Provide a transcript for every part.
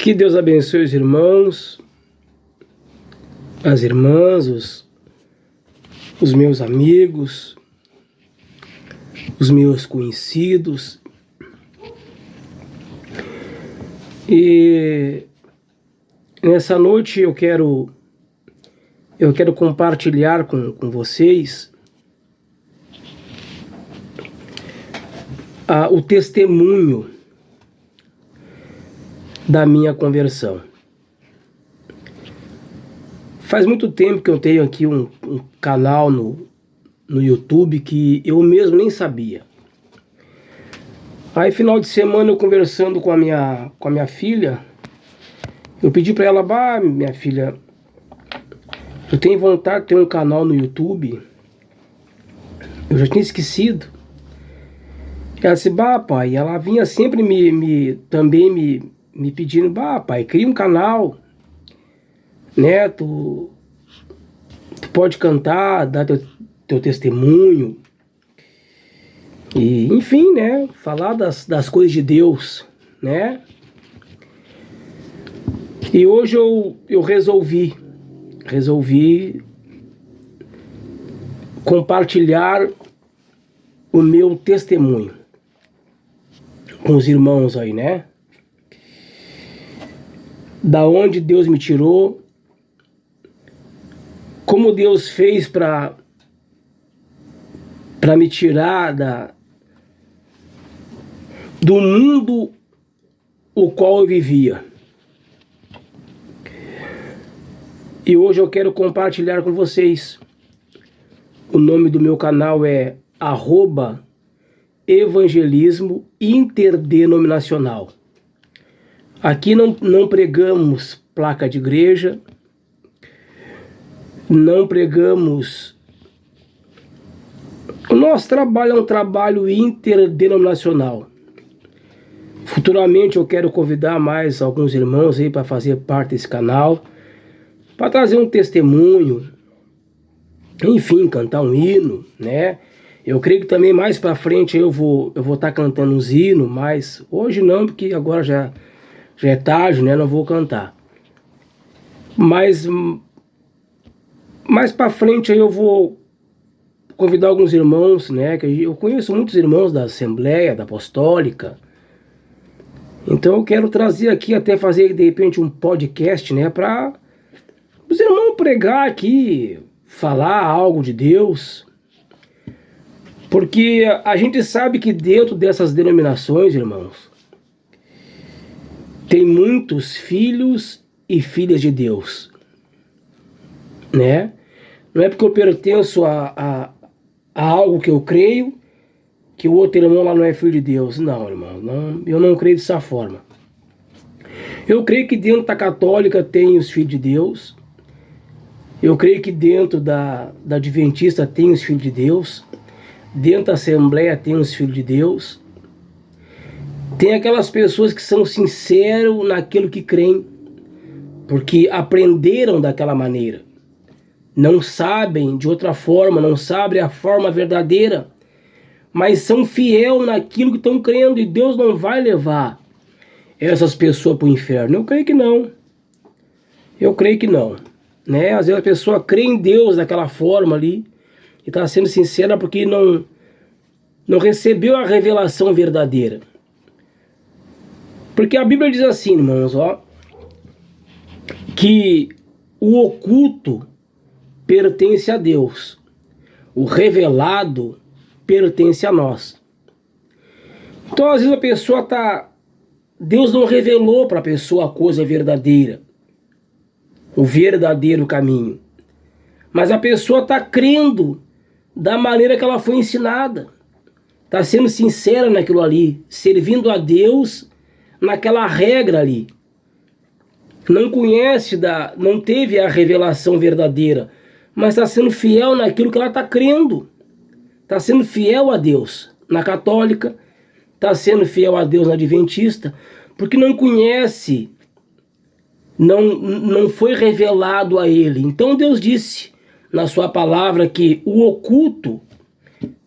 Que Deus abençoe os irmãos, as irmãs, os meus amigos, os meus conhecidos. E nessa noite eu quero compartilhar com vocês o testemunho da minha conversão. Faz muito tempo que eu tenho aqui um canal no YouTube que eu mesmo nem sabia. Aí final de semana eu conversando com a minha filha, eu pedi para ela: minha filha, eu tenho vontade de ter um canal no YouTube. Eu já tinha esquecido. Ela disse: pai, ela vinha sempre me pedindo: pai, cria um canal, né? Tu pode cantar, dar teu testemunho. E, enfim, né? Falar das coisas de Deus, né? E hoje eu resolvi compartilhar o meu testemunho com os irmãos aí, né? Da onde Deus me tirou, como Deus fez para me tirar do mundo o qual eu vivia. E hoje eu quero compartilhar com vocês. O nome do meu canal é @evangelismo interdenominacional. Aqui não pregamos placa de igreja, não pregamos. O nosso trabalho é um trabalho interdenominacional. Futuramente eu quero convidar mais alguns irmãos aí para fazer parte desse canal, para trazer um testemunho, enfim, cantar um hino, né? Eu creio que também mais para frente eu vou estar cantando uns hinos, mas hoje não, porque agora já é tarde, né? Não vou cantar. Mas mais para frente aí eu vou convidar alguns irmãos, né? Que eu conheço muitos irmãos da Assembleia, da Apostólica. Então eu quero trazer aqui, até fazer de repente um podcast, né? Para os irmãos pregar aqui, falar algo de Deus. Porque a gente sabe que dentro dessas denominações, irmãos, tem muitos filhos e filhas de Deus, né? Não é porque eu pertenço a algo que eu creio que o outro irmão lá não é filho de Deus. Não, irmão, não, eu não creio dessa forma. Eu creio que dentro da católica tem os filhos de Deus. Eu creio que dentro da adventista tem os filhos de Deus. Dentro da Assembleia tem os filhos de Deus. Tem aquelas pessoas que são sinceros naquilo que creem, porque aprenderam daquela maneira. Não sabem de outra forma, não sabem a forma verdadeira, mas são fiel naquilo que estão crendo, e Deus não vai levar essas pessoas para o inferno. Eu creio que não. Eu creio que não. Né? Às vezes a pessoa crê em Deus daquela forma ali, e está sendo sincera porque não recebeu a revelação verdadeira. Porque a Bíblia diz assim, irmãos, que o oculto pertence a Deus, o revelado pertence a nós. Então às vezes a pessoa Deus não revelou para a pessoa a coisa verdadeira, o verdadeiro caminho, mas a pessoa está crendo da maneira que ela foi ensinada, está sendo sincera naquilo ali, servindo a Deus naquela regra ali. Não teve a revelação verdadeira, mas está sendo fiel naquilo que ela está crendo. Está sendo fiel a Deus na católica, está sendo fiel a Deus na adventista, porque não conhece, não foi revelado a ele. Então Deus disse na sua palavra que o oculto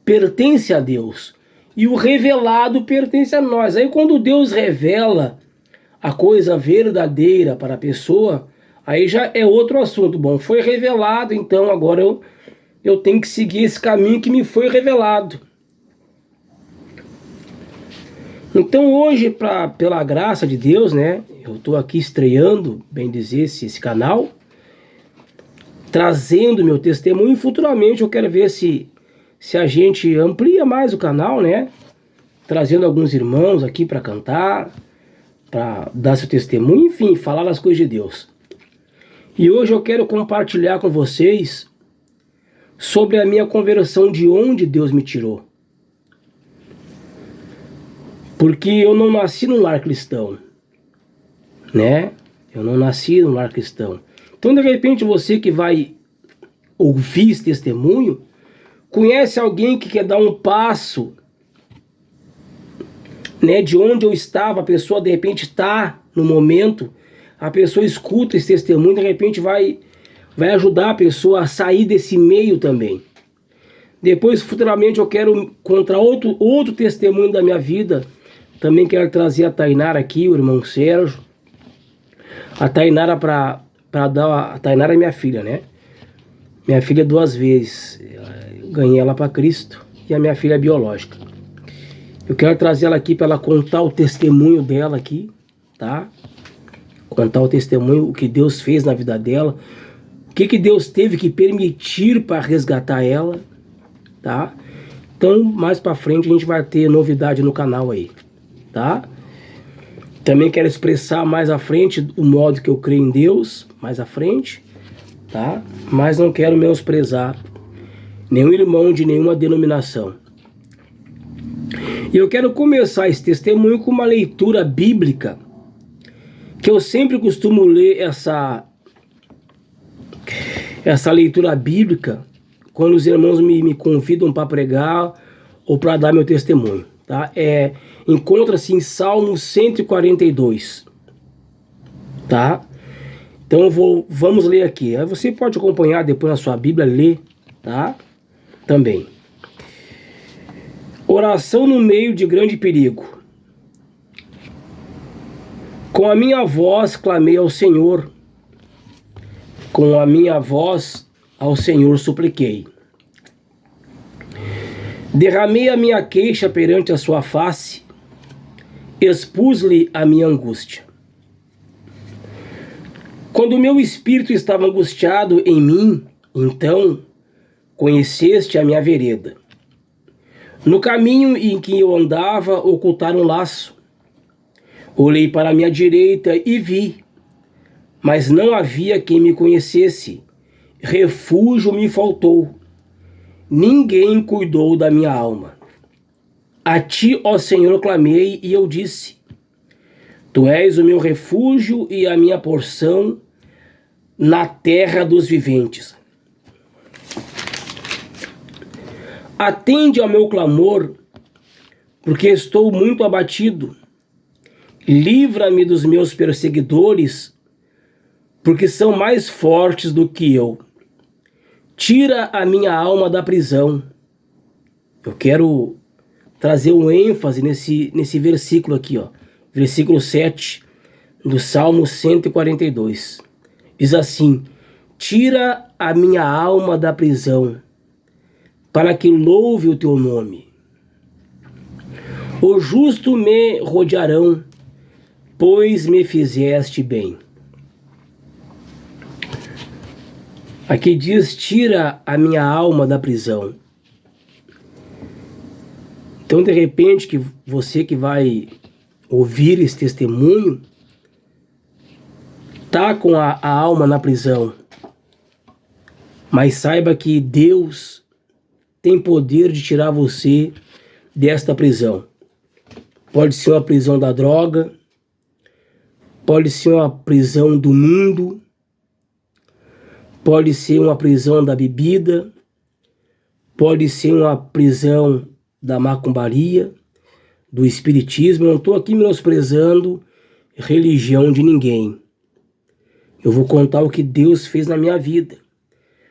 pertence a Deus e o revelado pertence a nós. Aí quando Deus revela a coisa verdadeira para a pessoa, aí já é outro assunto. Bom, foi revelado, então agora eu tenho que seguir esse caminho que me foi revelado. Então hoje, pela graça de Deus, né, eu estou aqui estreando, bem dizer, esse canal, trazendo meu testemunho, e futuramente eu quero ver se a gente amplia mais o canal, né, trazendo alguns irmãos aqui para cantar, para dar seu testemunho, enfim, falar as coisas de Deus. E hoje eu quero compartilhar com vocês sobre a minha conversão, de onde Deus me tirou. Porque eu não nasci num lar cristão, né? Eu não nasci num lar cristão. Então, de repente, você que vai ouvir esse testemunho, conhece alguém que quer dar um passo, né? De onde eu estava, a pessoa de repente está no momento, a pessoa escuta esse testemunho, de repente vai ajudar a pessoa a sair desse meio também. Depois, futuramente, eu quero contar outro testemunho da minha vida. Também quero trazer a Tainara aqui, o irmão Sérgio. A Tainara para dar... A Tainara é minha filha, né? Minha filha 2 vezes. Eu ganhei ela para Cristo. E a minha filha biológica. Eu quero trazer ela aqui para ela contar o testemunho dela aqui, tá? Contar o testemunho, o que Deus fez na vida dela. O que Deus teve que permitir para resgatar ela, tá? Então, mais para frente a gente vai ter novidade no canal aí, tá? Também quero expressar mais à frente o modo que eu creio em Deus, mais à frente, tá? Mas não quero menosprezar nenhum irmão de nenhuma denominação. E eu quero começar esse testemunho com uma leitura bíblica, que eu sempre costumo ler essa leitura bíblica quando os irmãos me convidam para pregar ou para dar meu testemunho, tá? Encontra-se em Salmo 142, tá? Então vamos ler aqui. Aí você pode acompanhar depois na sua Bíblia, ler, tá? Também. Oração no meio de grande perigo. Com a minha voz clamei ao Senhor, com a minha voz ao Senhor supliquei. Derramei a minha queixa perante a sua face, expus-lhe a minha angústia. Quando o meu espírito estava angustiado em mim, então conheceste a minha vereda. No caminho em que eu andava, ocultaram um laço. Olhei para a minha direita e vi, mas não havia quem me conhecesse. Refúgio me faltou. Ninguém cuidou da minha alma. A ti, ó Senhor, clamei e eu disse: Tu és o meu refúgio e a minha porção na terra dos viventes. Atende ao meu clamor, porque estou muito abatido. Livra-me dos meus perseguidores, porque são mais fortes do que eu. Tira a minha alma da prisão. Eu quero trazer um ênfase nesse versículo aqui, ó. Versículo 7 do Salmo 142. Diz assim: Tira a minha alma da prisão, para que louve o teu nome. O justo me rodearão, pois me fizeste bem. Aqui diz: tira a minha alma da prisão. Então, de repente, que você que vai ouvir esse testemunho tá com a alma na prisão, mas saiba que Deus tem poder de tirar você desta prisão. Pode ser uma prisão da droga, pode ser uma prisão do mundo, pode ser uma prisão da bebida, pode ser uma prisão da macumbaria, do espiritismo. Eu não estou aqui menosprezando religião de ninguém. Eu vou contar o que Deus fez na minha vida.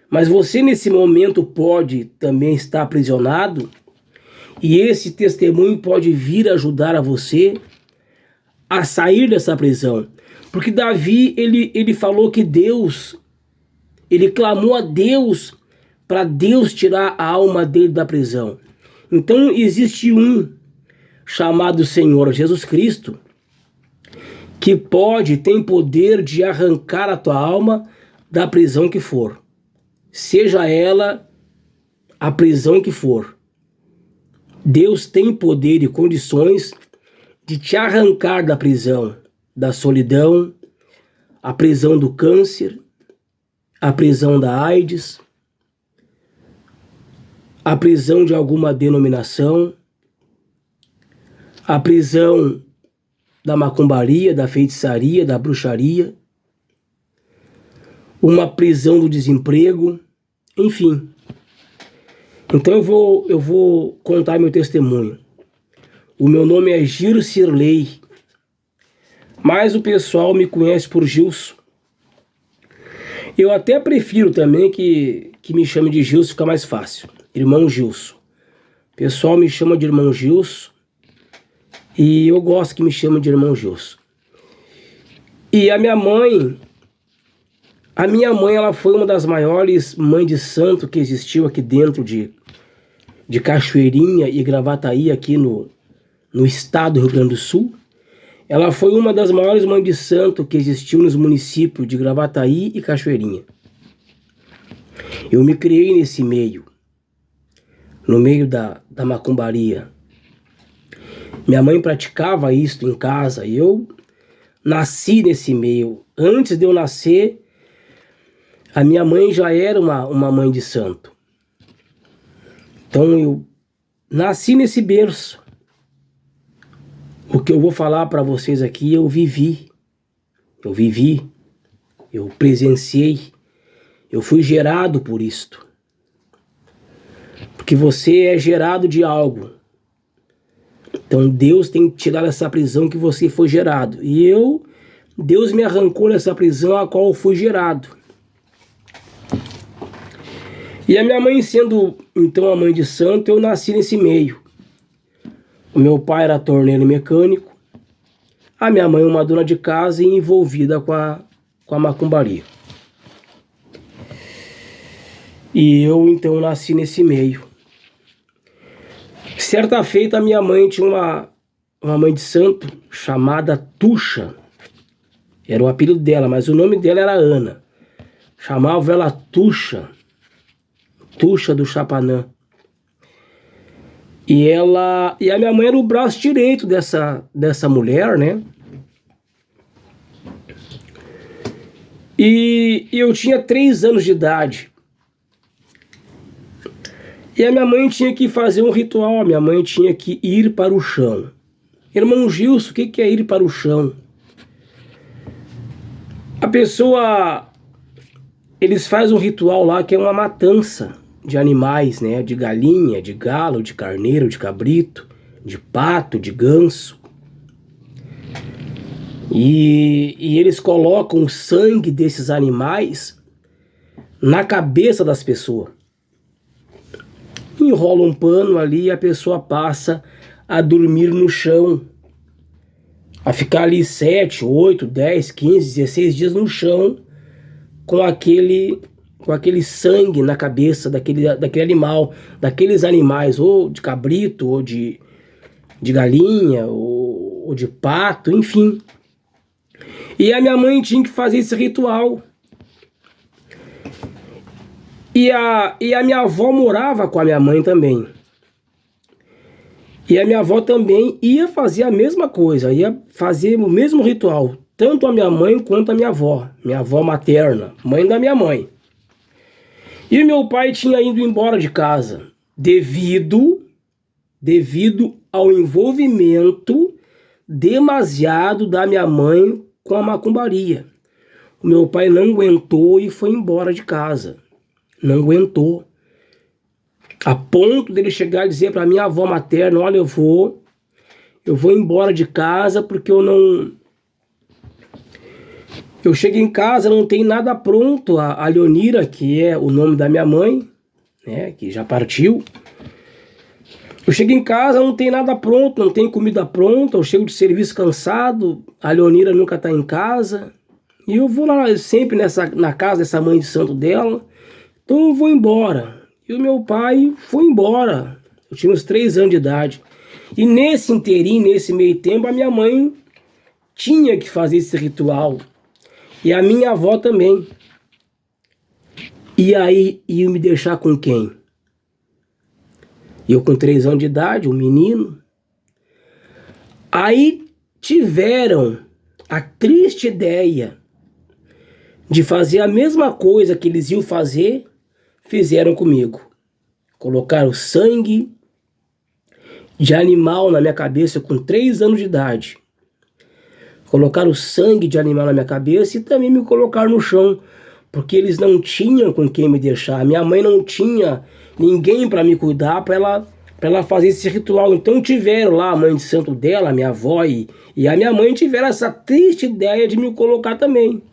Mas você nesse momento pode também estar aprisionado, e esse testemunho pode vir ajudar a você a sair dessa prisão. Porque Davi, ele falou que Deus, ele clamou a Deus para Deus tirar a alma dele da prisão. Então existe um chamado Senhor Jesus Cristo que tem poder de arrancar a tua alma da prisão que for. Seja ela a prisão que for. Deus tem poder e condições de te arrancar da prisão, da solidão, a prisão do câncer, a prisão da AIDS, a prisão de alguma denominação, a prisão da macumbaria, da feitiçaria, da bruxaria, uma prisão do desemprego, enfim. Então eu vou contar meu testemunho. O meu nome é Giro Cirlei, mas o pessoal me conhece por Gilson. Eu até prefiro também que me chame de Gilson, fica mais fácil. Irmão Gilson. O pessoal me chama de irmão Gilson e eu gosto que me chamem de irmão Gilson. E a minha mãe, ela foi uma das maiores mães de santo que existiu aqui dentro de Cachoeirinha e Gravataí, aqui no estado do Rio Grande do Sul. Ela foi uma das maiores mães de santo que existiu nos municípios de Gravataí e Cachoeirinha. Eu me criei nesse meio, no meio da macumbaria. Minha mãe praticava isso em casa e eu nasci nesse meio. Antes de eu nascer, a minha mãe já era uma mãe de santo. Então eu nasci nesse berço. O que eu vou falar para vocês aqui, eu vivi, eu presenciei, eu fui gerado por isto. Porque você é gerado de algo. Então Deus tem que tirar essa prisão que você foi gerado. E Deus me arrancou nessa prisão a qual eu fui gerado. E a minha mãe sendo então a mãe de santo, eu nasci nesse meio. O meu pai era torneiro mecânico, a minha mãe uma dona de casa e envolvida com a macumbaria. E eu então nasci nesse meio. Certa feita a minha mãe tinha uma mãe de santo chamada Tuxa. Era o apelido dela, mas o nome dela era Ana. Chamava ela Tuxa do Chapanã. E a minha mãe era o braço direito dessa mulher, né? E eu tinha 3 anos de idade. E a minha mãe tinha que fazer um ritual, a minha mãe tinha que ir para o chão. Irmão Gilson, o que é ir para o chão? A pessoa, eles fazem um ritual lá que é uma matança de animais, né? De galinha, de galo, de carneiro, de cabrito, de pato, de ganso. E eles colocam o sangue desses animais na cabeça das pessoas. Enrola um pano ali e a pessoa passa a dormir no chão. A ficar ali 7, 8, 10, 15, 16 dias no chão com aquele sangue na cabeça daquele animal, daqueles animais, ou de cabrito, ou de galinha, ou de pato, enfim. E a minha mãe tinha que fazer esse ritual. E a minha avó morava com a minha mãe também. E a minha avó também ia fazer a mesma coisa, ia fazer o mesmo ritual. Tanto a minha mãe quanto a minha avó materna, mãe da minha mãe. E meu pai tinha ido embora de casa devido ao envolvimento demasiado da minha mãe com a macumbaria. O meu pai não aguentou e foi embora de casa. Não aguentou. A ponto dele chegar e dizer para minha avó materna: olha, eu vou embora de casa porque eu chego em casa, não tem nada pronto. A Leonira, que é o nome da minha mãe, né, que já partiu, Eu chego em casa, não tem nada pronto, não tem comida pronta, eu chego de serviço cansado, a Leonira nunca tá em casa, e eu vou lá sempre na casa dessa mãe de santo dela, então eu vou embora. E o meu pai foi embora, eu tinha uns 3 anos de idade. E nesse inteirinho, nesse meio tempo, a minha mãe tinha que fazer esse ritual, e a minha avó também. E aí, ia me deixar com quem? Eu com 3 anos de idade, um menino. Aí tiveram a triste ideia de fazer a mesma coisa que eles iam fazer, fizeram comigo. Colocaram sangue de animal na minha cabeça com 3 anos de idade. Colocaram sangue de animal na minha cabeça e também me colocaram no chão, porque eles não tinham com quem me deixar. Minha mãe não tinha ninguém para me cuidar, para ela fazer esse ritual. Então tiveram lá a mãe de santo dela, a minha avó e a minha mãe tiveram essa triste ideia de me colocar também.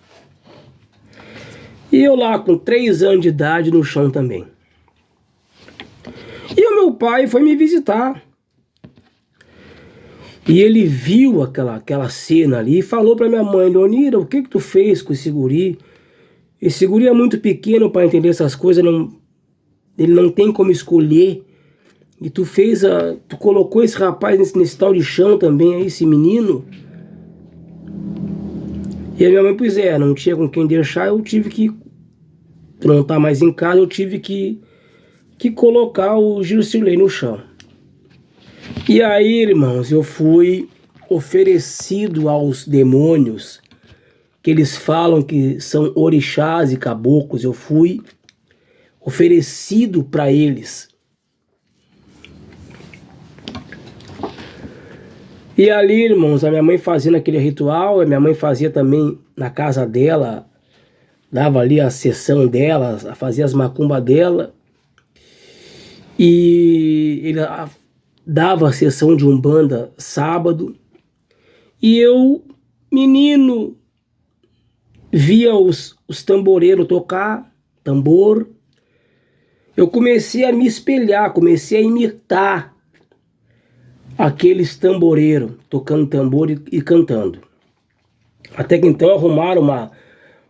E eu lá com 3 anos de idade no chão também. E o meu pai foi me visitar. E ele viu aquela cena ali e falou para minha mãe: Leonira, o que tu fez com esse guri? Esse guri é muito pequeno para entender essas coisas, ele não tem como escolher. E tu colocou esse rapaz nesse tal de chão também, aí, esse menino. E a minha mãe, pois é, não tinha com quem deixar, eu tive que, não tá mais em casa, eu tive que colocar o Gircilei no chão. E aí, irmãos, eu fui oferecido aos demônios, que eles falam que são orixás e caboclos. Eu fui oferecido para eles. E ali, irmãos, a minha mãe fazendo aquele ritual, a minha mãe fazia também na casa dela, dava ali a sessão dela, fazia as macumbas dela, e ele dava a sessão de Umbanda sábado, e eu, menino, via os tamboreiros tocar tambor. Eu comecei a me espelhar, comecei a imitar aqueles tamboreiros tocando tambor e cantando. Até que então arrumaram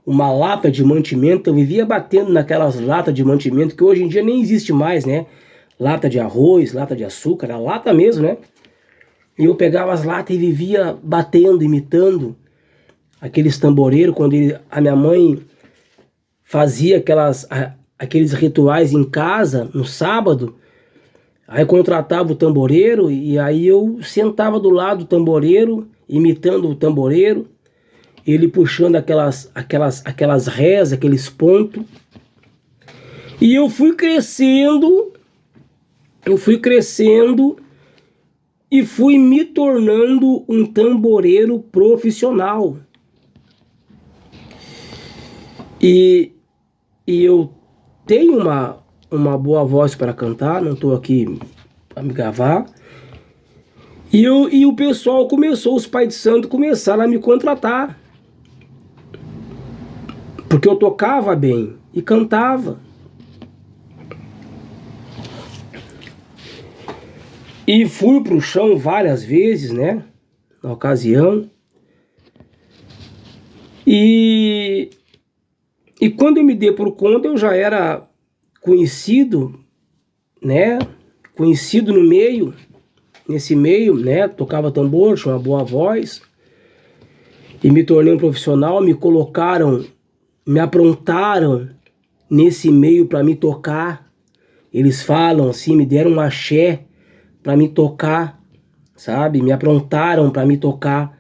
uma lata de mantimento. Eu vivia batendo naquelas latas de mantimento que hoje em dia nem existe mais, né? Lata de arroz, lata de açúcar, a lata mesmo, né? E eu pegava as latas e vivia batendo, imitando aqueles tamboreiros. Quando a minha mãe fazia aqueles rituais em casa, no sábado, aí contratava o tamboreiro e aí eu sentava do lado do tamboreiro, imitando o tamboreiro, ele puxando aquelas réis, aqueles pontos. E eu fui crescendo e fui me tornando um tamboreiro profissional. E eu tenho uma boa voz para cantar, não estou aqui para me gabar. E o pessoal começou, os pais de santo começaram a me contratar, porque eu tocava bem e cantava. E fui pro chão várias vezes, né, na ocasião. E quando eu me dei por conta, eu já era conhecido, né, conhecido no meio, nesse meio, né, tocava tambor, tinha uma boa voz, e me tornei um profissional. Me colocaram, me aprontaram nesse meio para me tocar. Eles falam assim, me deram um axé para me tocar, sabe? Me aprontaram para me tocar,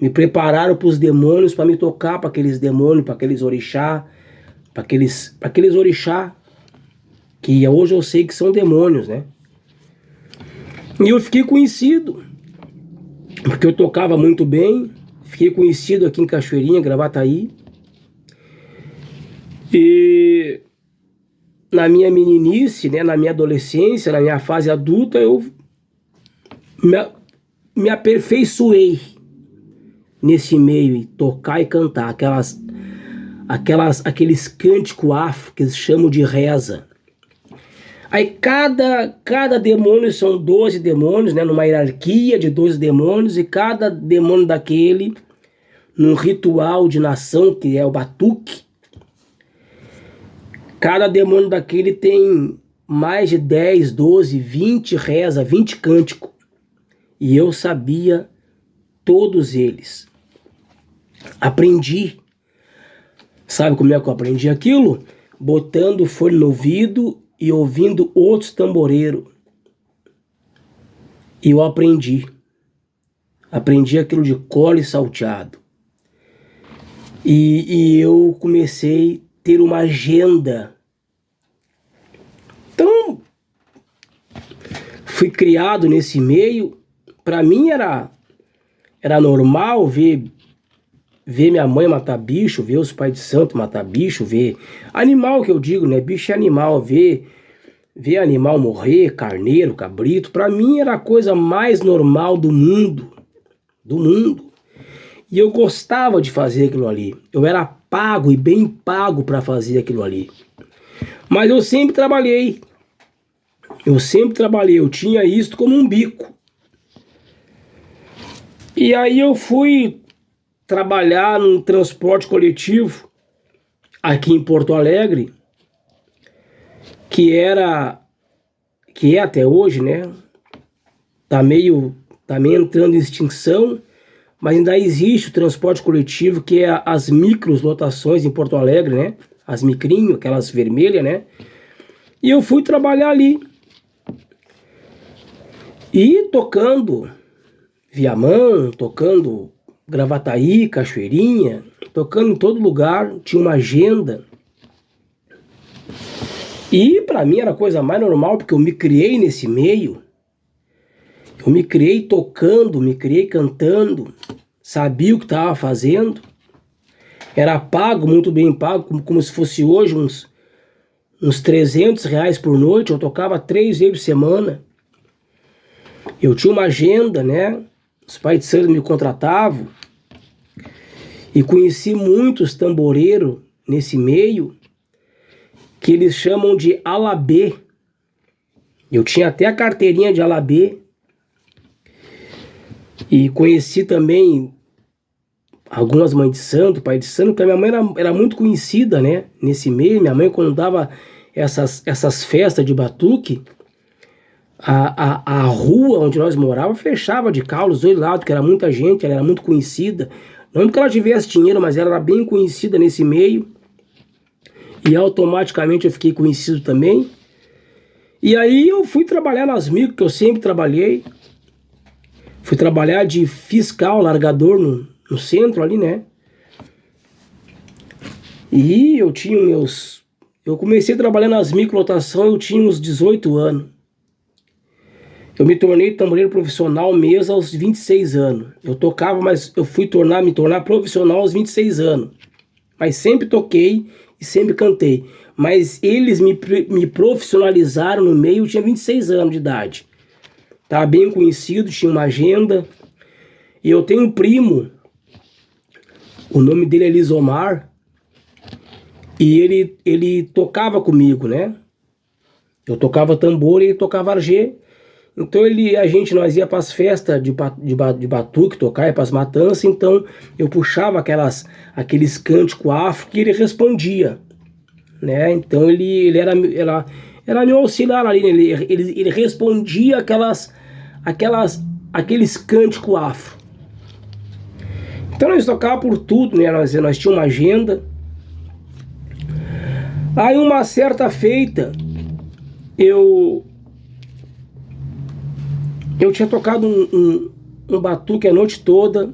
me prepararam para os demônios para me tocar, para aqueles demônios, para aqueles orixá, para aqueles orixá que hoje eu sei que são demônios, né? E eu fiquei conhecido, porque eu tocava muito bem. Fiquei conhecido aqui em Cachoeirinha, Gravataí. E na minha meninice, né, na minha adolescência, na minha fase adulta, eu me aperfeiçoei nesse meio, e tocar e cantar aqueles cânticos afro que eles chamam de reza. Aí cada demônio são 12 demônios, né? Numa hierarquia de 12 demônios, e cada demônio daquele, num ritual de nação, que é o batuque, cada demônio daquele tem mais de 10, 12, 20 reza, 20 cânticos. E eu sabia todos eles. Aprendi. Sabe como é que eu aprendi aquilo? Botando fone no ouvido e ouvindo outros tamboreiros. E eu aprendi. Aprendi aquilo de cor e salteado. E eu comecei a ter uma agenda. Então, fui criado nesse meio. Para mim era normal ver minha mãe matar bicho, ver os pais de santo matar bicho, ver animal, que eu digo, né? Bicho é animal, ver animal morrer, carneiro, cabrito. Para mim era a coisa mais normal do mundo. E eu gostava de fazer aquilo ali. Eu era pago e bem pago para fazer aquilo ali. Mas eu sempre trabalhei. Eu tinha isso como um bico. E aí eu fui trabalhar num transporte coletivo aqui em Porto Alegre, que é até hoje, né? Tá meio entrando em extinção, mas ainda existe o transporte coletivo, que é as microlotações em Porto Alegre, né? As micrinho, aquelas vermelhas, né? E eu fui trabalhar ali. E tocando Viamão, tocando Gravataí, Cachoeirinha, tocando em todo lugar, tinha uma agenda. E para mim era a coisa mais normal, porque eu me criei nesse meio. Eu me criei tocando, me criei cantando, sabia o que estava fazendo. Era pago, muito bem pago, como se fosse hoje uns R$300 por noite. Eu tocava 3 vezes por semana. Eu tinha uma agenda, né? Os pais de santo me contratavam. E conheci muitos tamboreiros nesse meio, que eles chamam de alabê. Eu tinha até a carteirinha de alabê. E conheci também algumas mães de santo, pai de santo, porque a minha mãe era muito conhecida, né? Nesse meio. Minha mãe, quando dava essas festas de batuque, a rua onde nós morávamos fechava de carro, os dois lados, porque era muita gente, ela era muito conhecida. Não porque ela tivesse dinheiro, mas ela era bem conhecida nesse meio. E automaticamente eu fiquei conhecido também. E aí eu fui trabalhar nas micro, que eu sempre trabalhei. Fui trabalhar de fiscal, largador no centro ali, né? E eu tinha eu comecei a trabalhar nas microlotações, eu tinha uns 18 anos. Eu me tornei tamboreiro profissional mesmo aos 26 anos. Eu tocava, mas eu fui me tornar profissional aos 26 anos. Mas sempre toquei e sempre cantei. Mas eles me profissionalizaram no meio, eu tinha 26 anos de idade. Estava bem conhecido, tinha uma agenda. E eu tenho um primo, o nome dele é Lisomar, e ele tocava comigo, né? Eu tocava tambor e ele tocava argê. Então nós ia para as festas de batuque, tocar, ia para as matanças. Então eu puxava aqueles cânticos afro que ele respondia, né? Então ele era meu auxiliar ali, né? Ele respondia aqueles cânticos afro. Então nós tocávamos por tudo, né? Nós tínhamos uma agenda. Aí uma certa feita eu tinha tocado um batuque a noite toda,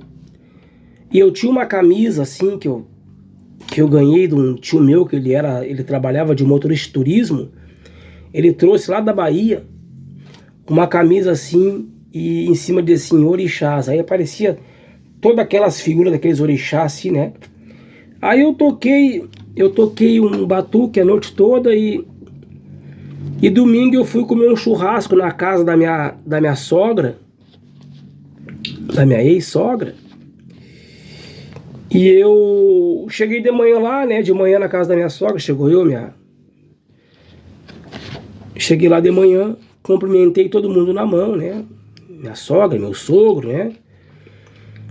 e eu tinha uma camisa assim que eu ganhei de um tio meu, que ele trabalhava de motorista de turismo. Ele trouxe lá da Bahia uma camisa assim, e em cima de assim, orixás. Aí aparecia todas aquelas figuras daqueles orixás assim, né? Aí eu toquei um batuque a noite toda, e domingo eu fui comer um churrasco na casa da minha sogra, da minha ex-sogra. E eu cheguei de manhã lá, né? De manhã na casa da minha sogra, chegou Cheguei lá de manhã, cumprimentei todo mundo na mão, né? Minha sogra, meu sogro, né?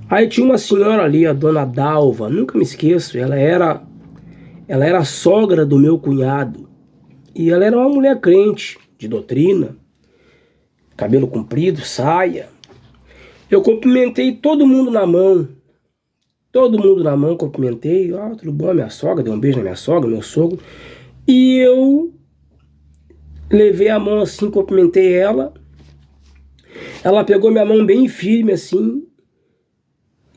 Aí tinha uma senhora ali, a dona Dalva, nunca me esqueço, ela era sogra do meu cunhado. E ela era uma mulher crente, de doutrina, cabelo comprido, saia. Eu cumprimentei todo mundo na mão. Todo mundo na mão, cumprimentei. Ó, tudo bom, minha sogra, dei um beijo na minha sogra, meu sogro. E eu levei a mão assim, cumprimentei ela. Ela pegou minha mão bem firme assim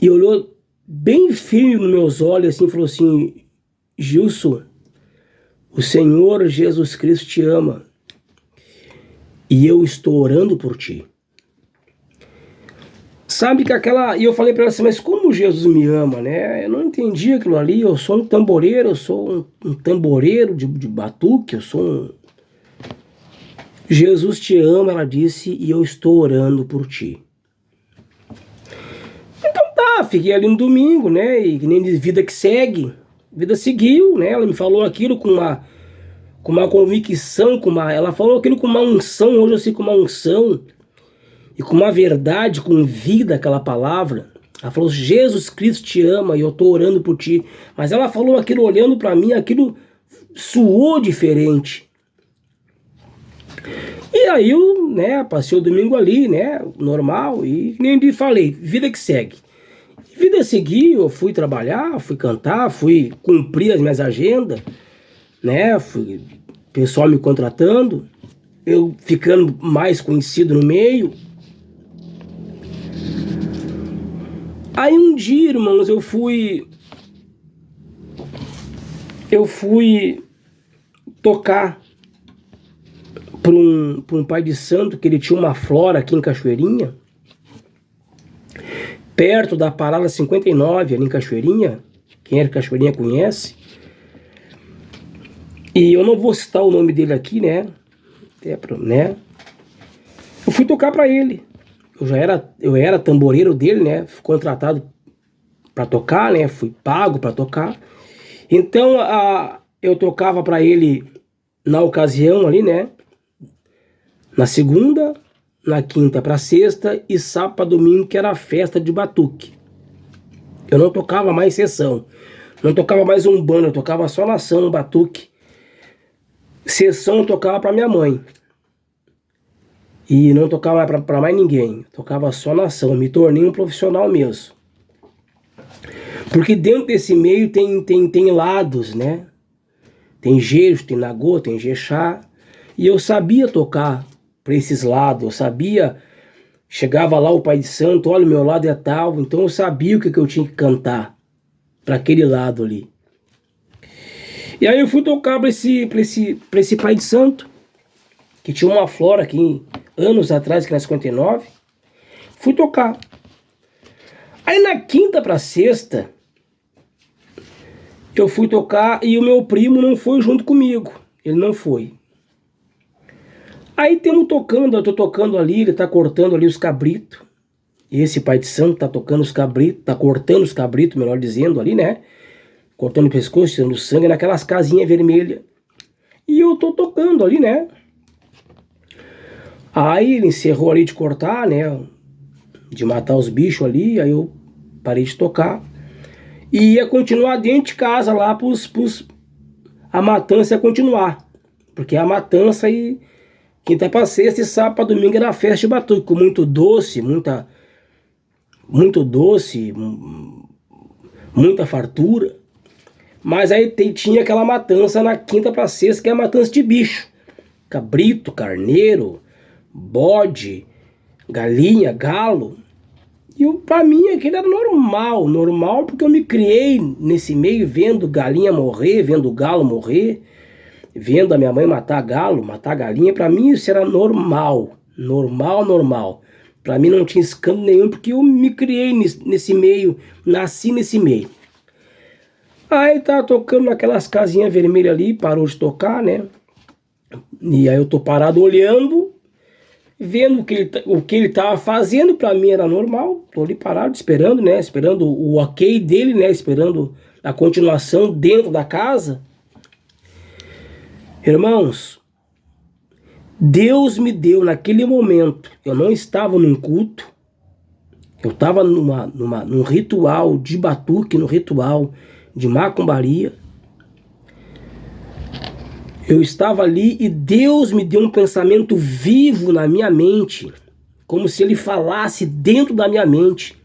e olhou bem firme nos meus olhos assim, falou assim: Gilson, o Senhor Jesus Cristo te ama e eu estou orando por ti. Sabe que aquela... E eu falei para ela assim, mas como Jesus me ama, né? Eu não entendi aquilo ali, eu sou um tamboreiro, eu sou um tamboreiro de batuque, eu sou um... Jesus te ama, ela disse, e eu estou orando por ti. Então tá, fiquei ali no domingo, né? E nem vida que segue, vida seguiu, né? Ela me falou aquilo com uma convicção, ela falou aquilo com uma unção, hoje eu sei com uma unção, e com uma verdade, com vida aquela palavra. Ela falou, Jesus Cristo te ama e eu estou orando por ti. Mas ela falou aquilo olhando para mim, aquilo soou diferente. E aí eu, né, passei o domingo ali, né, normal, e nem falei, vida que segue. Vida seguiu, eu fui trabalhar, fui cantar, fui cumprir as minhas agendas, né, o pessoal me contratando, eu ficando mais conhecido no meio. Aí um dia, irmãos, eu fui tocar para um pai de santo que ele tinha uma flora aqui em Cachoeirinha, perto da parada 59 ali em Cachoeirinha. Quem é de Cachoeirinha conhece. E eu não vou citar o nome dele aqui, né? Eu fui tocar para ele. Eu era tamboreiro dele, né? Fui contratado para tocar, né? Fui pago para tocar. Então eu tocava para ele na ocasião ali, né? Na segunda, na quinta para sexta e sábado para domingo, que era a festa de batuque. Eu não tocava mais sessão, não tocava mais umbanda, eu tocava só nação, batuque. Sessão eu tocava para minha mãe. E não tocava para mais ninguém, tocava só nação, me tornei um profissional mesmo. Porque dentro desse meio tem lados, né? Tem jeito, tem nagô, tem jexá. E eu sabia tocar para esses lados, eu sabia, chegava lá o pai de santo, olha, o meu lado é tal, então eu sabia o que eu tinha que cantar para aquele lado ali. E aí eu fui tocar para esse pai de santo, que tinha uma flora aqui, anos atrás, que na 59, fui tocar. Aí na quinta para sexta, eu fui tocar e o meu primo não foi junto comigo, ele não foi. Aí temos tocando, eu tô tocando ali, ele tá cortando ali os cabritos. E esse pai de santo tá tocando os cabritos, tá cortando os cabritos, melhor dizendo, ali, né? Cortando o pescoço, tirando sangue, naquelas casinhas vermelhas. E eu tô tocando ali, né? Aí ele encerrou ali de cortar, né? De matar os bichos ali, aí eu parei de tocar. E ia continuar dentro de casa lá a matança ia continuar. Porque a matança e... Quinta para sexta e sábado para domingo era festa de batuque, com muito doce, muita fartura. Mas aí tinha aquela matança na quinta para sexta, que é a matança de bicho. Cabrito, carneiro, bode, galinha, galo. E para mim aquilo era normal, porque eu me criei nesse meio vendo galinha morrer, vendo galo morrer, vendo a minha mãe matar galo, matar galinha. Para mim isso era normal. Para mim não tinha escândalo nenhum, porque eu me criei nesse meio, nasci nesse meio. Aí tá tocando naquelas casinhas vermelhas ali, parou de tocar, né? E aí eu tô parado olhando, vendo o que ele tava fazendo. Para mim era normal, tô ali parado esperando, né? Esperando o ok dele, né? Esperando a continuação dentro da casa. Irmãos, Deus me deu naquele momento, eu não estava num culto, eu estava num ritual de batuque, num ritual de macumbaria. Eu estava ali e Deus me deu um pensamento vivo na minha mente, como se Ele falasse dentro da minha mente.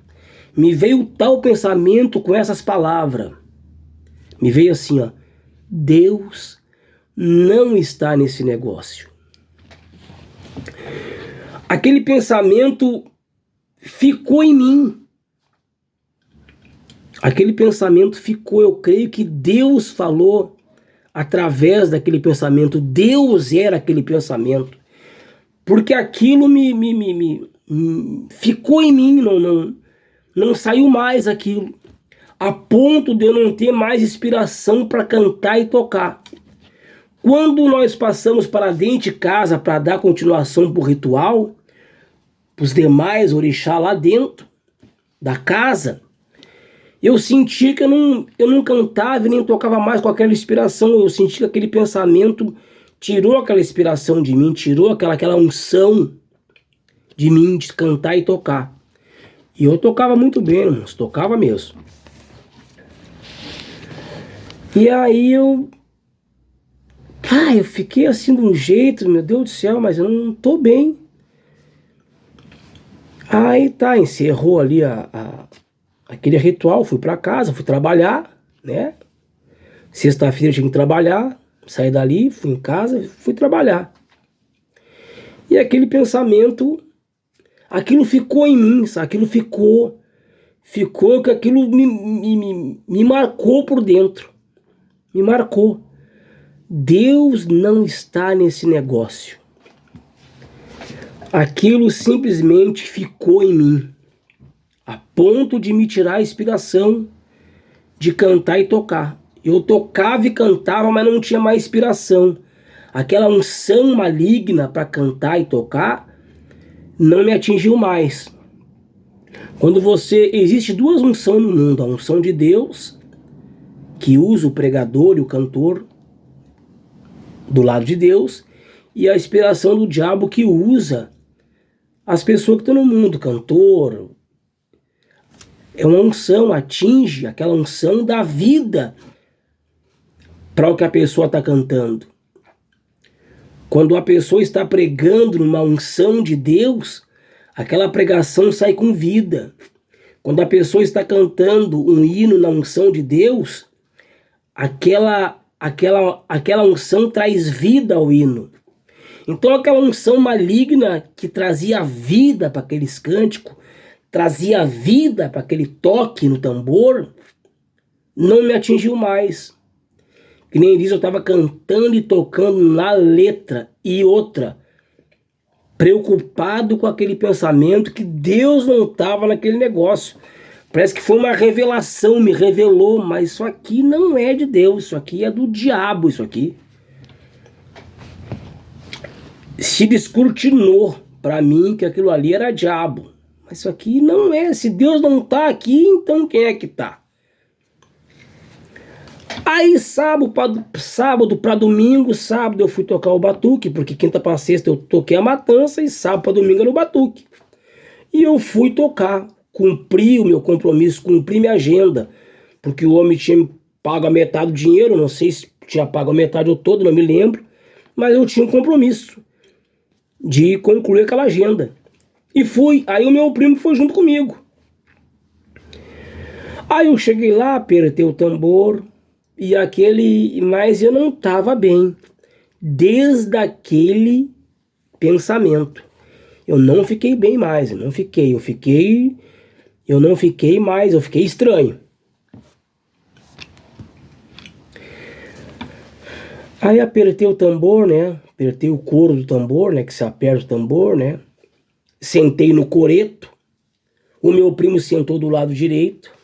Me veio tal pensamento com essas palavras. Me veio assim, ó: Deus não está nesse negócio. Aquele pensamento ficou em mim. Aquele pensamento ficou, eu creio que Deus falou através daquele pensamento. Deus era aquele pensamento. Porque aquilo ficou em mim, não saiu mais aquilo. A ponto de eu não ter mais inspiração para cantar e tocar. Quando nós passamos para dentro de casa para dar continuação para o ritual, para os demais orixá lá dentro da casa, eu senti que eu não cantava e nem tocava mais com aquela inspiração. Eu senti que aquele pensamento tirou aquela inspiração de mim, tirou aquela unção de mim de cantar e tocar. E eu tocava muito bem, irmãos, tocava mesmo. E aí eu fiquei assim de um jeito, meu Deus do céu, mas eu não tô bem. Aí tá, encerrou ali aquele ritual, fui pra casa, fui trabalhar, né? Sexta-feira eu tinha que trabalhar, saí dali, fui em casa, fui trabalhar. E aquele pensamento, aquilo ficou em mim, sabe? Aquilo ficou que aquilo me marcou por dentro, me marcou. Deus não está nesse negócio. Aquilo simplesmente ficou em mim, a ponto de me tirar a inspiração de cantar e tocar. Eu tocava e cantava, mas não tinha mais inspiração. Aquela unção maligna para cantar e tocar não me atingiu mais. Quando existe duas unções no mundo: a unção de Deus, que usa o pregador e o cantor do lado de Deus, e a inspiração do diabo, que usa as pessoas que estão no mundo, cantor. É uma unção, atinge aquela unção da vida para o que a pessoa está cantando. Quando a pessoa está pregando numa unção de Deus, aquela pregação sai com vida. Quando a pessoa está cantando um hino na unção de Deus, aquela unção traz vida ao hino. Então aquela unção maligna que trazia vida para aqueles cânticos, trazia vida para aquele toque no tambor, não me atingiu mais. Que nem diz, eu estava cantando e tocando na letra. E outra, preocupado com aquele pensamento que Deus não estava naquele negócio. Parece que foi uma revelação, me revelou, mas isso aqui não é de Deus, isso aqui é do diabo, isso aqui. Se descortinou para mim que aquilo ali era diabo. Mas isso aqui não é. Se Deus não está aqui, então quem é que está? Aí sábado para domingo, sábado eu fui tocar o batuque, porque quinta para sexta eu toquei a matança e sábado para domingo era o batuque. E eu fui tocar, cumpri o meu compromisso, cumpri minha agenda, porque o homem tinha me pago a metade do dinheiro, não sei se tinha pago a metade ou todo, não me lembro, mas eu tinha um compromisso de concluir aquela agenda. E fui, aí o meu primo foi junto comigo. Aí eu cheguei lá, apertei o tambor, mas eu não estava bem. Desde aquele pensamento. Eu não fiquei bem mais, eu não fiquei mais, eu fiquei estranho. Aí apertei o tambor, né? Apertei o couro do tambor, né? Que se aperta o tambor, né? Sentei no coreto. O meu primo sentou do lado direito.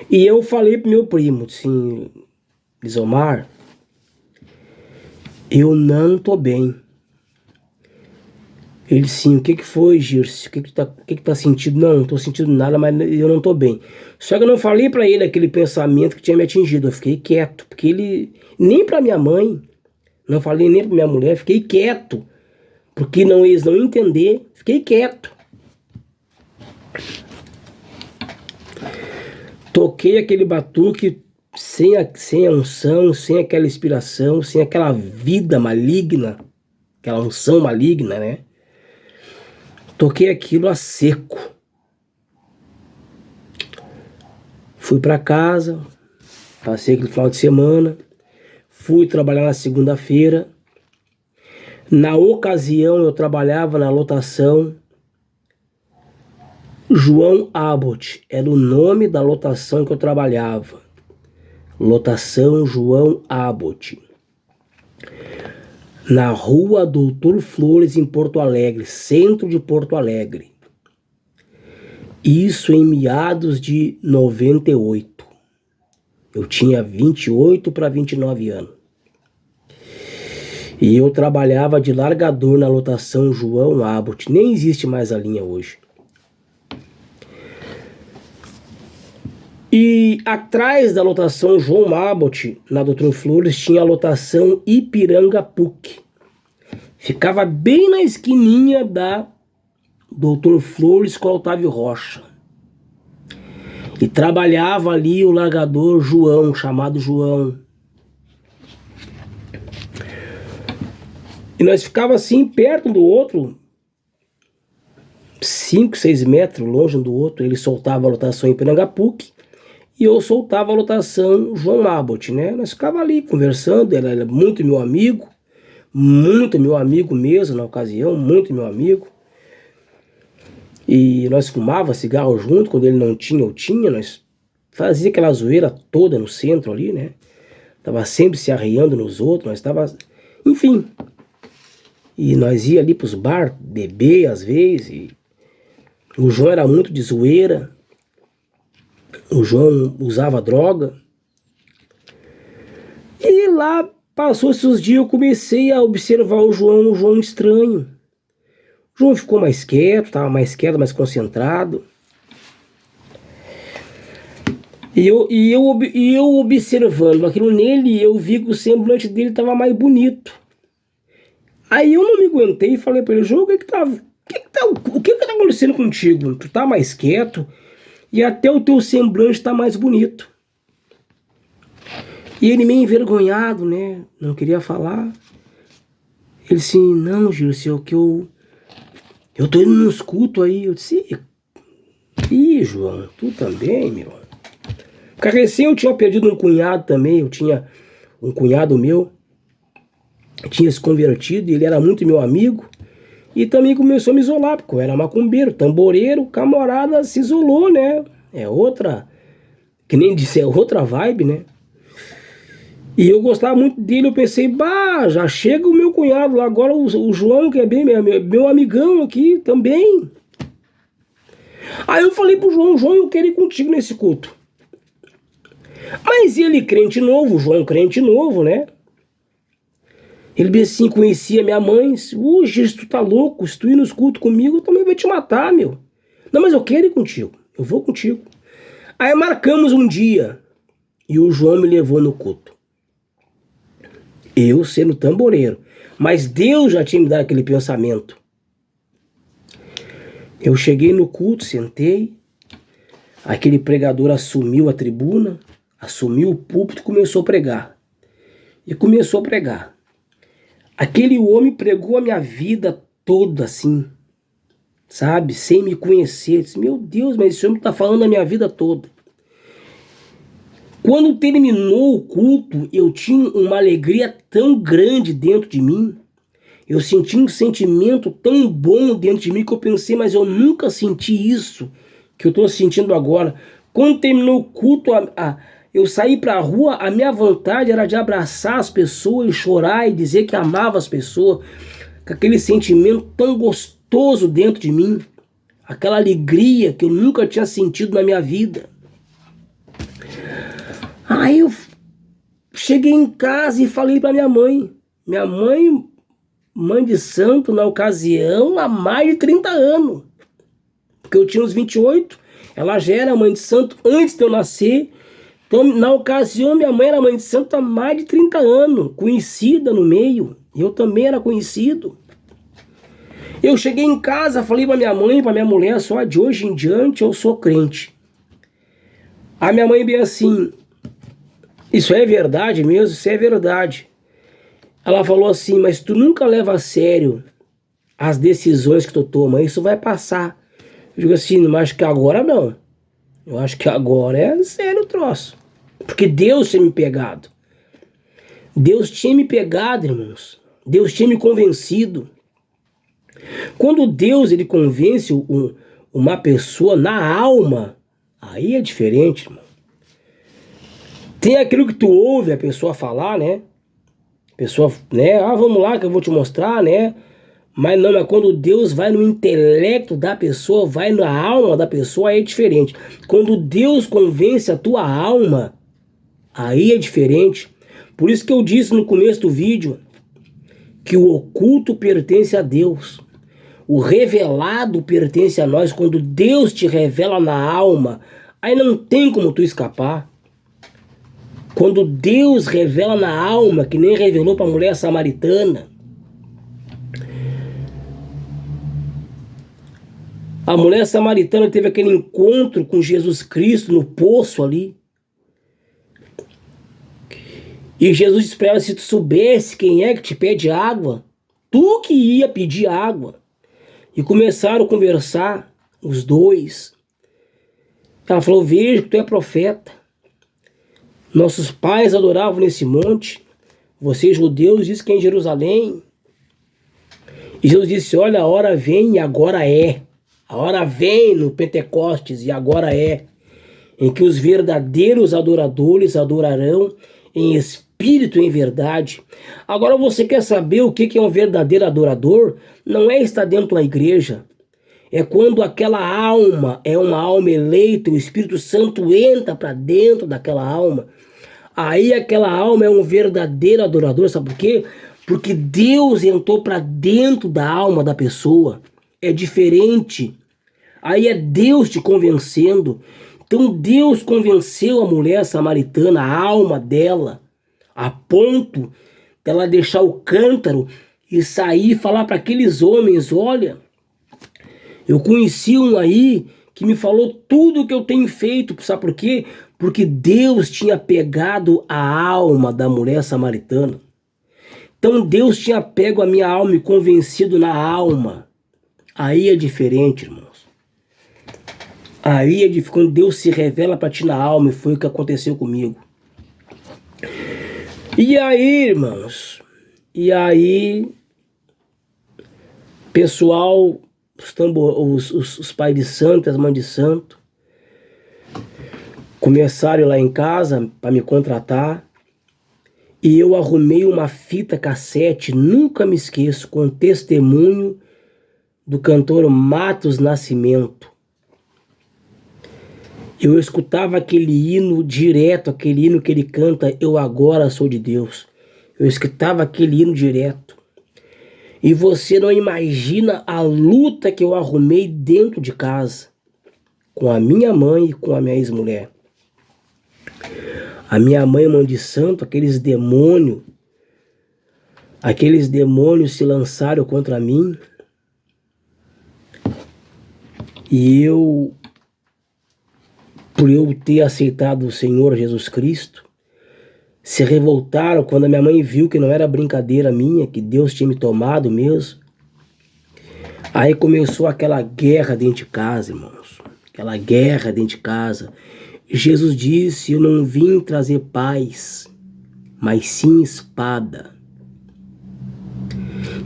E eu falei pro meu primo, assim, Lisomar, eu não tô bem. Ele, sim, o que foi, Girce? O que tá sentindo? Não tô sentindo nada, mas eu não tô bem. Só que eu não falei pra ele aquele pensamento que tinha me atingido. Eu fiquei quieto, porque nem pra minha mãe, não falei nem pra minha mulher, fiquei quieto. porque eles não entender, fiquei quieto. Toquei aquele batuque sem a unção, sem aquela inspiração, sem aquela vida maligna, aquela unção maligna, né? Toquei aquilo a seco. Fui para casa, passei aquele final de semana, fui trabalhar na segunda-feira. Na ocasião eu trabalhava na lotação João Abbott, era o nome da lotação que eu trabalhava. Lotação João Abbott. Na rua Doutor Flores, em Porto Alegre, centro de Porto Alegre. Isso em meados de 98. Eu tinha 28 para 29 anos. E eu trabalhava de largador na lotação João Abbott. Nem existe mais a linha hoje. E atrás da lotação João Abbott, na Doutor Flores, tinha a lotação Ipiranga PUC. Ficava bem na esquininha da Doutor Flores com Otávio Rocha. E trabalhava ali o largador João, chamado João. E nós ficava assim, perto um do outro, 5, 6 metros longe um do outro. Ele soltava a lotação Ipiranga PUC. E eu soltava a lotação João Abbott, né? Nós ficava ali conversando, ele era muito meu amigo mesmo na ocasião, muito meu amigo. E nós fumava cigarro junto, quando ele não tinha, eu tinha, nós fazia aquela zoeira toda no centro ali, né? Tava sempre se arreando nos outros, nós tava, enfim. E nós ia ali pros bar, beber às vezes, e o João era muito de zoeira. O João usava droga. E lá, passou esses dias, eu comecei a observar o João estranho. O João ficou mais quieto, estava mais quieto, mais concentrado. E eu observando aquilo nele, eu vi que o semblante dele estava mais bonito. Aí eu não me aguentei e falei para ele: João, o que tá acontecendo contigo? Tu tá mais quieto? E até o teu semblante tá mais bonito. E ele meio envergonhado, né? Não queria falar. Ele assim: não, Gilson, que eu tô indo nos cultos aí. Eu disse: ih, João, tu também, meu. Porque recém eu tinha perdido um cunhado também. Eu tinha um cunhado meu, tinha se convertido e ele era muito meu amigo. E também começou a me isolar, porque eu era macumbeiro, tamboreiro, camarada se isolou, né? É outra, que nem disse, é outra vibe, né? E eu gostava muito dele, eu pensei: bah, já chega o meu cunhado lá, agora o João, que é bem meu amigão aqui também. Aí eu falei pro João: João, eu quero ir contigo nesse culto. Mas ele crente novo, o João crente novo, né? Ele bem assim, conhecia minha mãe. Hoje, tu tá louco? Se tu ir nos cultos comigo, eu também vou te matar, meu. Não, mas eu quero ir contigo. Eu vou contigo. Aí marcamos um dia. E o João me levou no culto. Eu sendo tamboreiro. Mas Deus já tinha me dado aquele pensamento. Eu cheguei no culto, sentei. Aquele pregador assumiu a tribuna, assumiu o púlpito e começou a pregar. E começou a pregar. Aquele homem pregou a minha vida toda assim, sabe? Sem me conhecer. Eu disse: meu Deus, mas esse homem está falando a minha vida toda. Quando terminou o culto, eu tinha uma alegria tão grande dentro de mim. Eu senti um sentimento tão bom dentro de mim que eu pensei: mas eu nunca senti isso que eu estou sentindo agora. Quando terminou o culto, eu saí para a rua, a minha vontade era de abraçar as pessoas e chorar e dizer que amava as pessoas, com aquele sentimento tão gostoso dentro de mim, aquela alegria que eu nunca tinha sentido na minha vida. Aí eu cheguei em casa e falei para minha mãe. Minha mãe, mãe de santo na ocasião, há mais de 30 anos. Porque eu tinha uns 28, ela já era mãe de santo antes de eu nascer. Então, na ocasião, minha mãe era mãe de santo há mais de 30 anos, conhecida no meio. Eu também era conhecido. Eu cheguei em casa, falei pra minha mãe, pra minha mulher, só de hoje em diante eu sou crente. A minha mãe bem assim, isso é verdade mesmo? Isso é verdade. Ela falou assim, mas tu nunca leva a sério as decisões que tu toma, isso vai passar. Eu digo assim, mas acho que agora não. Eu acho que agora é sério o troço. Porque Deus tinha me pegado. Deus tinha me pegado, irmãos. Deus tinha me convencido. Quando Deus ele convence uma pessoa na alma, aí é diferente, irmão. Tem aquilo que tu ouve a pessoa falar, né? A pessoa, né? Ah, vamos lá que eu vou te mostrar, né? Mas não, é quando Deus vai no intelecto da pessoa, vai na alma da pessoa, aí é diferente. Quando Deus convence a tua alma, aí é diferente. Por isso que eu disse no começo do vídeo que o oculto pertence a Deus. O revelado pertence a nós. Quando Deus te revela na alma, aí não tem como tu escapar. Quando Deus revela na alma, que nem revelou para a mulher samaritana. A mulher samaritana teve aquele encontro com Jesus Cristo no poço ali. E Jesus disse para ela, se tu soubesse quem é que te pede água, tu que ia pedir água. E começaram a conversar, os dois. Ela falou, vejo que tu é profeta. Nossos pais adoravam nesse monte. Vocês judeus dizem que é em Jerusalém. E Jesus disse, olha, a hora vem e agora é. A hora vem no Pentecostes e agora é. Em que os verdadeiros adoradores adorarão em espírito e em verdade. Agora você quer saber o que é um verdadeiro adorador? Não é estar dentro da igreja. É quando aquela alma é uma alma eleita, o Espírito Santo entra para dentro daquela alma. Aí aquela alma é um verdadeiro adorador, sabe por quê? Porque Deus entrou para dentro da alma da pessoa. É diferente. Aí é Deus te convencendo. Então Deus convenceu a mulher samaritana, a alma dela, a ponto dela deixar o cântaro e sair e falar para aqueles homens, olha, eu conheci um aí que me falou tudo o que eu tenho feito, sabe por quê? Porque Deus tinha pegado a alma da mulher samaritana. Então Deus tinha pego a minha alma e convencido na alma. Aí é diferente, irmãos. Aí é diferente, quando Deus se revela para ti na alma, e foi o que aconteceu comigo. E aí, irmãos, pessoal, os pais de santo, as mães de santo, começaram lá em casa para me contratar. E eu arrumei uma fita cassete, nunca me esqueço, com testemunho do cantor Matos Nascimento. Eu escutava aquele hino direto, aquele hino que ele canta, Eu Agora Sou de Deus. Eu escutava aquele hino direto. E você não imagina a luta que eu arrumei dentro de casa, com a minha mãe e com a minha ex-mulher. A minha mãe, mãe de santo, aqueles demônios se lançaram contra mim. E por eu ter aceitado o Senhor Jesus Cristo, se revoltaram quando a minha mãe viu que não era brincadeira minha, que Deus tinha me tomado mesmo. Aí começou aquela guerra dentro de casa, irmãos. Aquela guerra dentro de casa. Jesus disse, eu não vim trazer paz, mas sim espada.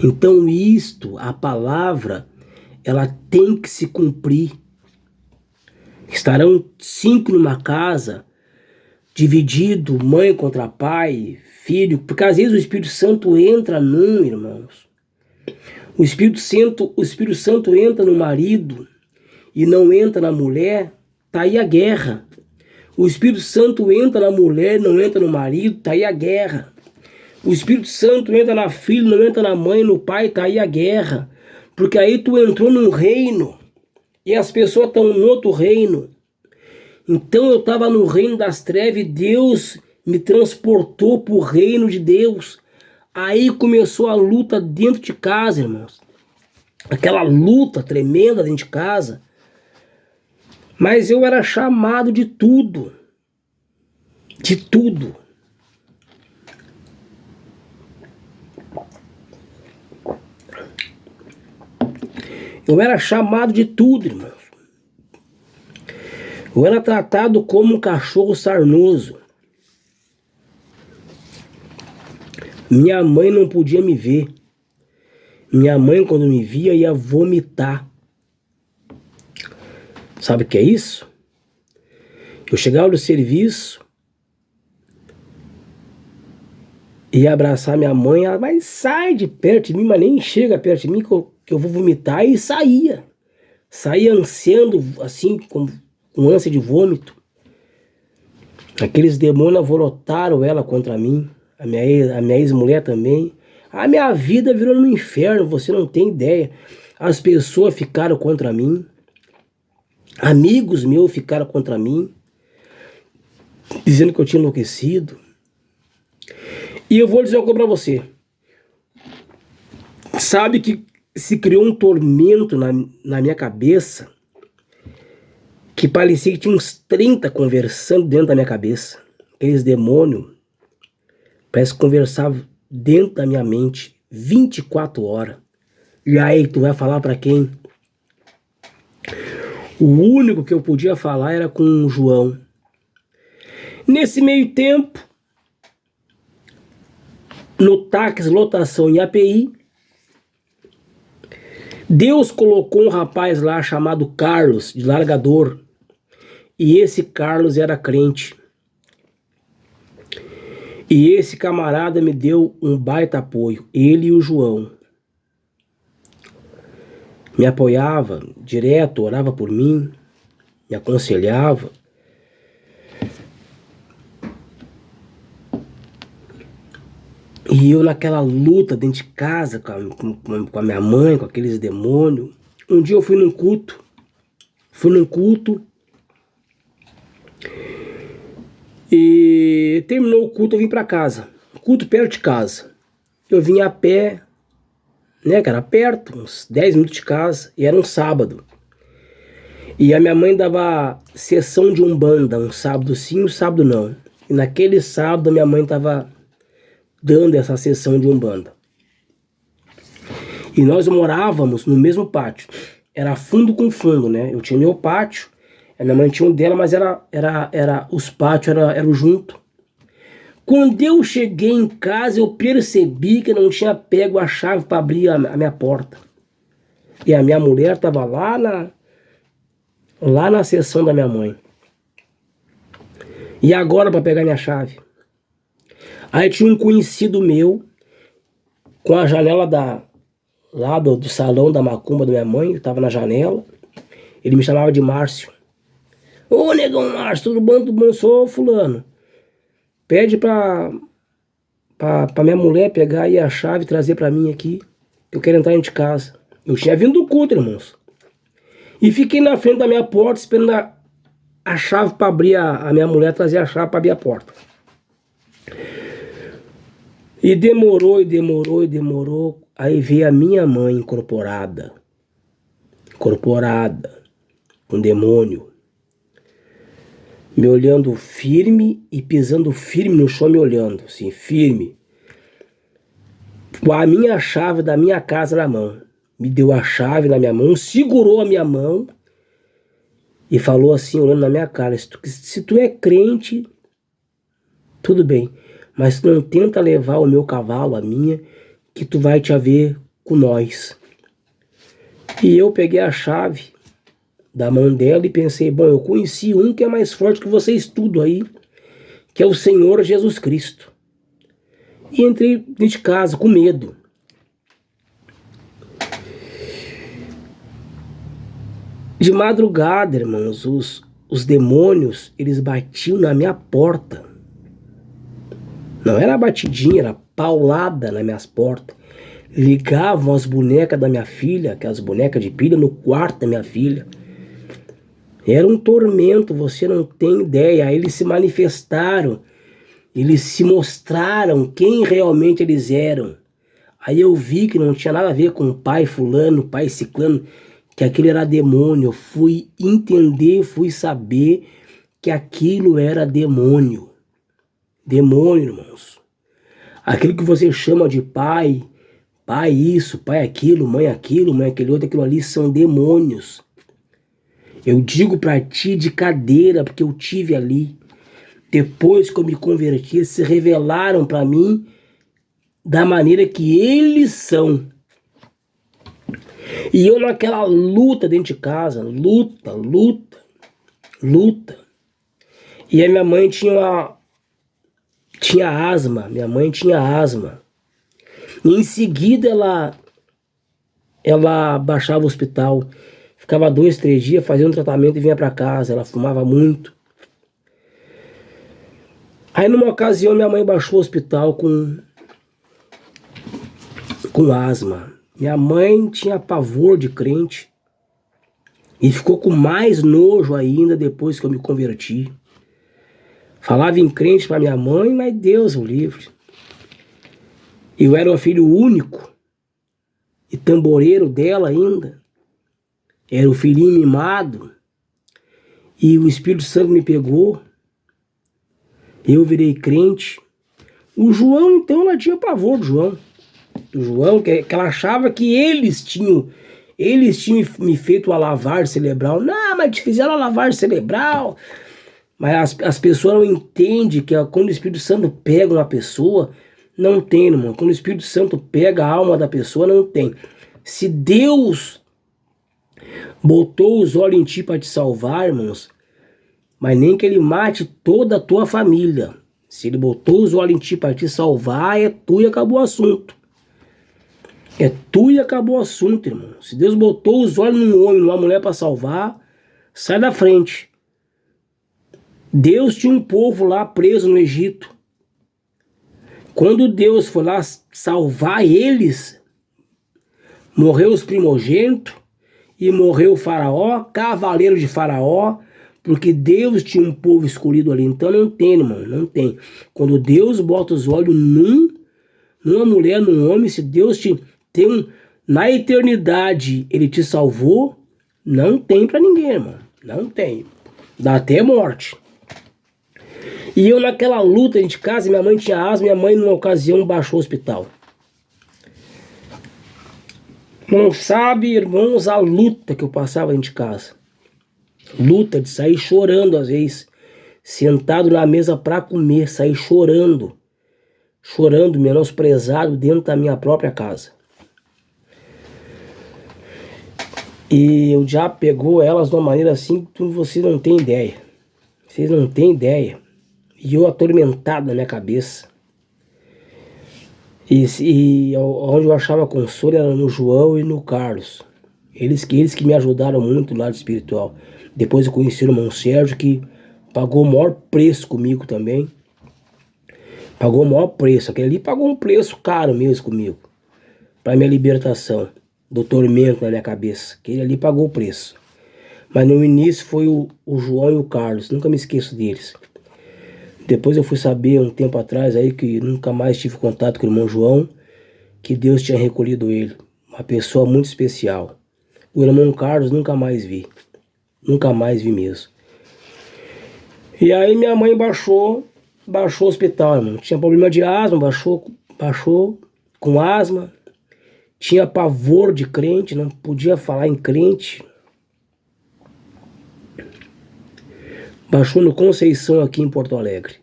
Então a palavra, ela tem que se cumprir. Estarão 5 numa casa, dividido, mãe contra pai, filho, porque às vezes o Espírito Santo entra irmãos. O Espírito Santo entra no marido e não entra na mulher, tá aí a guerra. O Espírito Santo entra na mulher, não entra no marido, tá aí a guerra. O Espírito Santo entra na filha, não entra na mãe, no pai, tá aí a guerra. Porque aí tu entrou num reino e as pessoas estão em outro reino. Então eu estava no reino das trevas e Deus me transportou para o reino de Deus. Aí começou a luta dentro de casa, irmãos. aquela luta tremenda dentro de casa. Mas eu era chamado de tudo. De tudo. Eu era chamado de tudo, irmãos. Eu era tratado como um cachorro sarnoso. Minha mãe não podia me ver. Minha mãe, quando me via, ia vomitar. Sabe o que é isso? Eu chegava do serviço, ia abraçar minha mãe, ela, mas sai de perto de mim, mas nem chega perto de mim que eu vou vomitar, e saía. Saía ansiando, assim, com ânsia de vômito. Aqueles demônios alvorotaram ela contra mim, a minha ex-mulher também. A minha vida virou um inferno, você não tem ideia. As pessoas ficaram contra mim. Amigos meus ficaram contra mim, dizendo que eu tinha enlouquecido. E eu vou dizer algo para você. Sabe que se criou um tormento na minha cabeça, que parecia que tinha uns 30 conversando dentro da minha cabeça. Aqueles demônios parece que conversavam dentro da minha mente 24 horas. E aí tu vai falar para quem? O único que eu podia falar era com o João. Nesse meio tempo, no táxi lotação em API, Deus colocou um rapaz lá chamado Carlos, de largador. E esse Carlos era crente. E esse camarada me deu um baita apoio, ele e o João. Me apoiava direto, orava por mim, me aconselhava. E eu naquela luta dentro de casa com a minha mãe, com aqueles demônios. Um dia eu fui num culto. E terminou o culto, eu vim pra casa. Culto perto de casa. Eu vim a pé, né, que era perto, uns 10 minutos de casa, e era um sábado. E a minha mãe dava sessão de umbanda, um sábado sim, um sábado não. E naquele sábado a minha mãe estava dando essa sessão de umbanda. E nós morávamos no mesmo pátio. Era fundo com fundo, né? Eu tinha meu pátio, a minha mãe tinha um dela, mas os pátios eram juntos. Quando eu cheguei em casa, eu percebi que eu não tinha pego a chave para abrir a minha porta. E a minha mulher estava lá na sessão da minha mãe. E agora para pegar minha chave? Aí tinha um conhecido meu, com a janela lá do salão da macumba da minha mãe, eu estava na janela. Ele me chamava de Márcio. Ô, negão Márcio, tudo bom? Tudo bom? Eu sou fulano. Pede pra minha mulher pegar aí a chave e trazer pra mim aqui. Eu quero entrar dentro de casa. Eu tinha vindo do culto, irmãos. E fiquei na frente da minha porta esperando a chave pra abrir, a minha mulher trazer a chave pra abrir a porta. E demorou. Aí veio a minha mãe incorporada, com demônio. Me olhando firme e pisando firme no chão, me olhando, assim, firme. Com a minha chave da minha casa na mão. Me deu a chave na minha mão, segurou a minha mão e falou assim, olhando na minha cara, se tu é crente, tudo bem, mas tu não tenta levar o meu cavalo, a minha, que tu vai te haver com nós. E eu peguei a chave da mão dela e pensei, bom, eu conheci um que é mais forte que vocês tudo aí, que é o Senhor Jesus Cristo. E entrei dentro de casa com medo. De madrugada, irmãos, os demônios, eles batiam na minha porta. Não era batidinha, era paulada nas minhas portas. Ligavam as bonecas da minha filha, aquelas bonecas de pilha, no quarto da minha filha. Era um tormento, você não tem ideia. Aí eles se manifestaram, eles se mostraram quem realmente eles eram. Aí eu vi que não tinha nada a ver com o pai fulano, pai ciclano, que aquilo era demônio. Eu fui entender, fui saber que aquilo era demônio. Demônio, irmãos. Aquilo que você chama de pai, pai isso, pai aquilo, mãe aquele outro, aquilo ali são demônios. Eu digo pra ti de cadeira, porque eu tive ali. Depois que eu me converti, eles se revelaram pra mim da maneira que eles são. E eu naquela luta dentro de casa, luta. E a minha mãe tinha asma, minha mãe tinha asma. E em seguida ela baixava o hospital, ficava 2, 3 dias, fazia um tratamento e vinha pra casa. Ela fumava muito. Aí numa ocasião minha mãe baixou o hospital com asma. Minha mãe tinha pavor de crente e ficou com mais nojo ainda depois que eu me converti. Falava em crente para minha mãe, mas Deus o livre. Eu era o filho único e tamboreiro dela ainda. Era o filhinho mimado e o Espírito Santo me pegou. Eu virei crente. O João, então, ela tinha pavor do João. Do João, que ela achava que eles tinham me feito uma lavagem cerebral. Não, mas te fizeram uma lavagem cerebral. Mas as pessoas não entendem que quando o Espírito Santo pega uma pessoa, não tem, irmão. Quando o Espírito Santo pega a alma da pessoa, não tem. Se Deus botou os olhos em ti para te salvar, irmãos, mas nem que ele mate toda a tua família. Se ele botou os olhos em ti para te salvar, é tu e acabou o assunto. É tu e acabou o assunto, irmão. Se Deus botou os olhos num homem, numa mulher para salvar, sai da frente. Deus tinha um povo lá preso no Egito. Quando Deus foi lá salvar eles, morreu os primogênitos e morreu o faraó, cavaleiro de faraó, porque Deus tinha um povo escolhido ali. Então não tem, irmão, não tem. Quando Deus bota os olhos numa mulher, num homem, se Deus te tem na eternidade, ele te salvou, não tem pra ninguém, irmão. Não tem. Dá até morte. E eu naquela luta dentro de casa, minha mãe tinha asma, minha mãe numa ocasião baixou o hospital. Não sabe, irmãos, a luta que eu passava dentro de casa. Luta de sair chorando às vezes, sentado na mesa para comer, sair chorando, menosprezado dentro da minha própria casa. E o diabo pegou elas de uma maneira assim que vocês não têm ideia. Vocês não têm ideia. E eu atormentado na minha cabeça. E onde eu achava consolo era no João e no Carlos. Eles que me ajudaram muito no lado espiritual. Depois eu conheci o irmão Sérgio, que pagou o maior preço comigo também. Pagou o maior preço. Aquele ali pagou um preço caro mesmo comigo. Para minha libertação do tormento na minha cabeça. Aquele ali pagou o preço. Mas no início foi o João e o Carlos. Nunca me esqueço deles. Depois eu fui saber um tempo atrás aí que nunca mais tive contato com o irmão João, que Deus tinha recolhido ele. Uma pessoa muito especial. O irmão Carlos nunca mais vi. Nunca mais vi mesmo. E aí minha mãe baixou o hospital, irmão. Tinha problema de asma, baixou com asma. Tinha pavor de crente, não podia falar em crente. Baixou no Conceição aqui em Porto Alegre.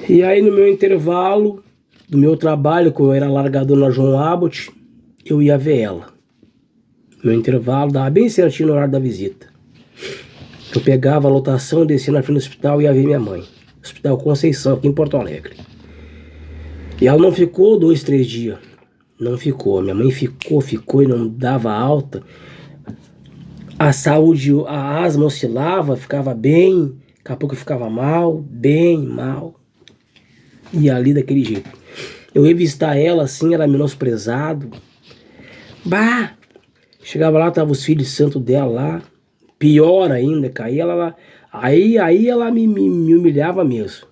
E aí no meu intervalo do meu trabalho, que eu era largador na João Abbott, eu ia ver ela. Meu intervalo dava bem certinho no horário da visita. Eu pegava a lotação, descia na frente do hospital e ia ver minha mãe. Hospital Conceição aqui em Porto Alegre. E ela não ficou 2, 3 dias. Não ficou. Minha mãe ficou e não dava alta. A saúde, a asma oscilava, ficava bem, daqui a pouco ficava mal, bem, mal. E ali daquele jeito. Eu ia visitar ela assim, era menosprezado. Bah! Chegava lá, tava os filhos santos dela lá. Pior ainda, caía ela lá. Aí ela me humilhava mesmo.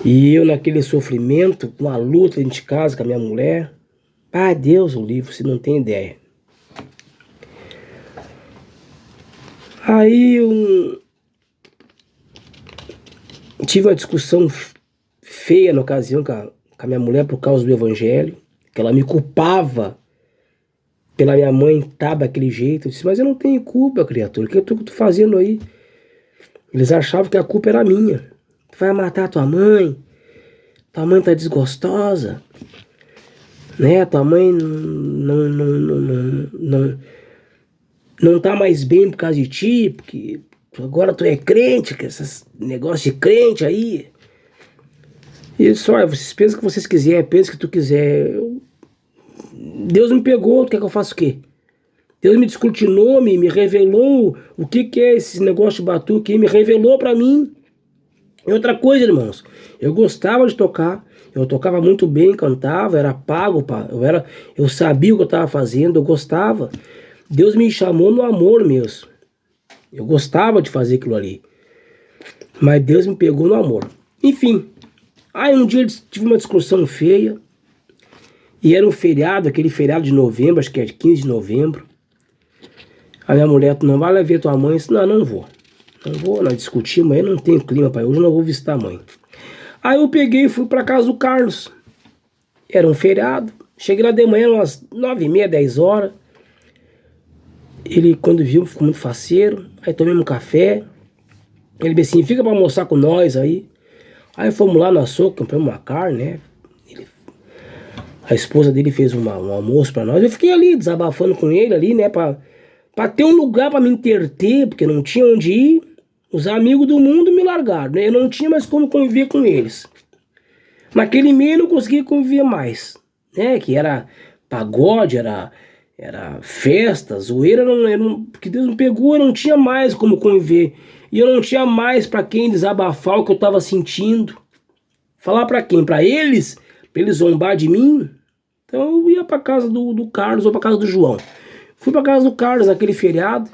E eu naquele sofrimento, uma luta dentro de casa com a minha mulher. Ah, Deus o livre, você não tem ideia. Aí eu tive uma discussão feia na ocasião com a minha mulher por causa do evangelho, que ela me culpava pela minha mãe estar daquele jeito. Eu disse, mas eu não tenho culpa, criatura, o que eu tô fazendo aí? Eles achavam que a culpa era minha. Tu vai matar tua mãe tá desgostosa, né? Tua mãe não tá mais bem por causa de ti, porque agora tu é crente, que esses negócios de crente aí. E só, vocês pensam o que vocês quiserem, pensam o que tu quiser. Deus me pegou, tu quer que eu faça o quê? Deus me descortinou, me revelou o que é esse negócio de batuque, me revelou pra mim. E outra coisa, irmãos, eu gostava de tocar, eu tocava muito bem, cantava, era pago, eu sabia o que eu estava fazendo, eu gostava. Deus me chamou no amor mesmo. Eu gostava de fazer aquilo ali. Mas Deus me pegou no amor. Enfim, aí um dia eu tive uma discussão feia, e era um feriado, aquele feriado de novembro, acho que é 15 de novembro. A minha mulher, tu não vai lá ver tua mãe? Eu disse, não vou. Não vou, nós discutimos, aí não tem clima para hoje, não vou visitar a mãe. Aí eu peguei e fui para casa do Carlos. Era um feriado. Cheguei lá de manhã, umas 9h30, 10 horas. Ele, quando viu, ficou muito faceiro. Aí tomamos um café. Ele disse assim, fica para almoçar com nós aí. Aí fomos lá no açougue, compramos uma carne, né? A esposa dele fez um almoço para nós. Eu fiquei ali, desabafando com ele ali, né? Pra ter um lugar para me interter, porque não tinha onde ir. Os amigos do mundo me largaram, né? Eu não tinha mais como conviver com eles. Naquele meio eu não conseguia conviver mais, né? Que era pagode, era festa, zoeira, porque Deus me pegou, eu não tinha mais como conviver. E eu não tinha mais para quem desabafar o que eu estava sentindo. Falar para quem? Para eles zombar de mim? Então eu ia para casa do Carlos ou para casa do João. Fui para casa do Carlos naquele feriado.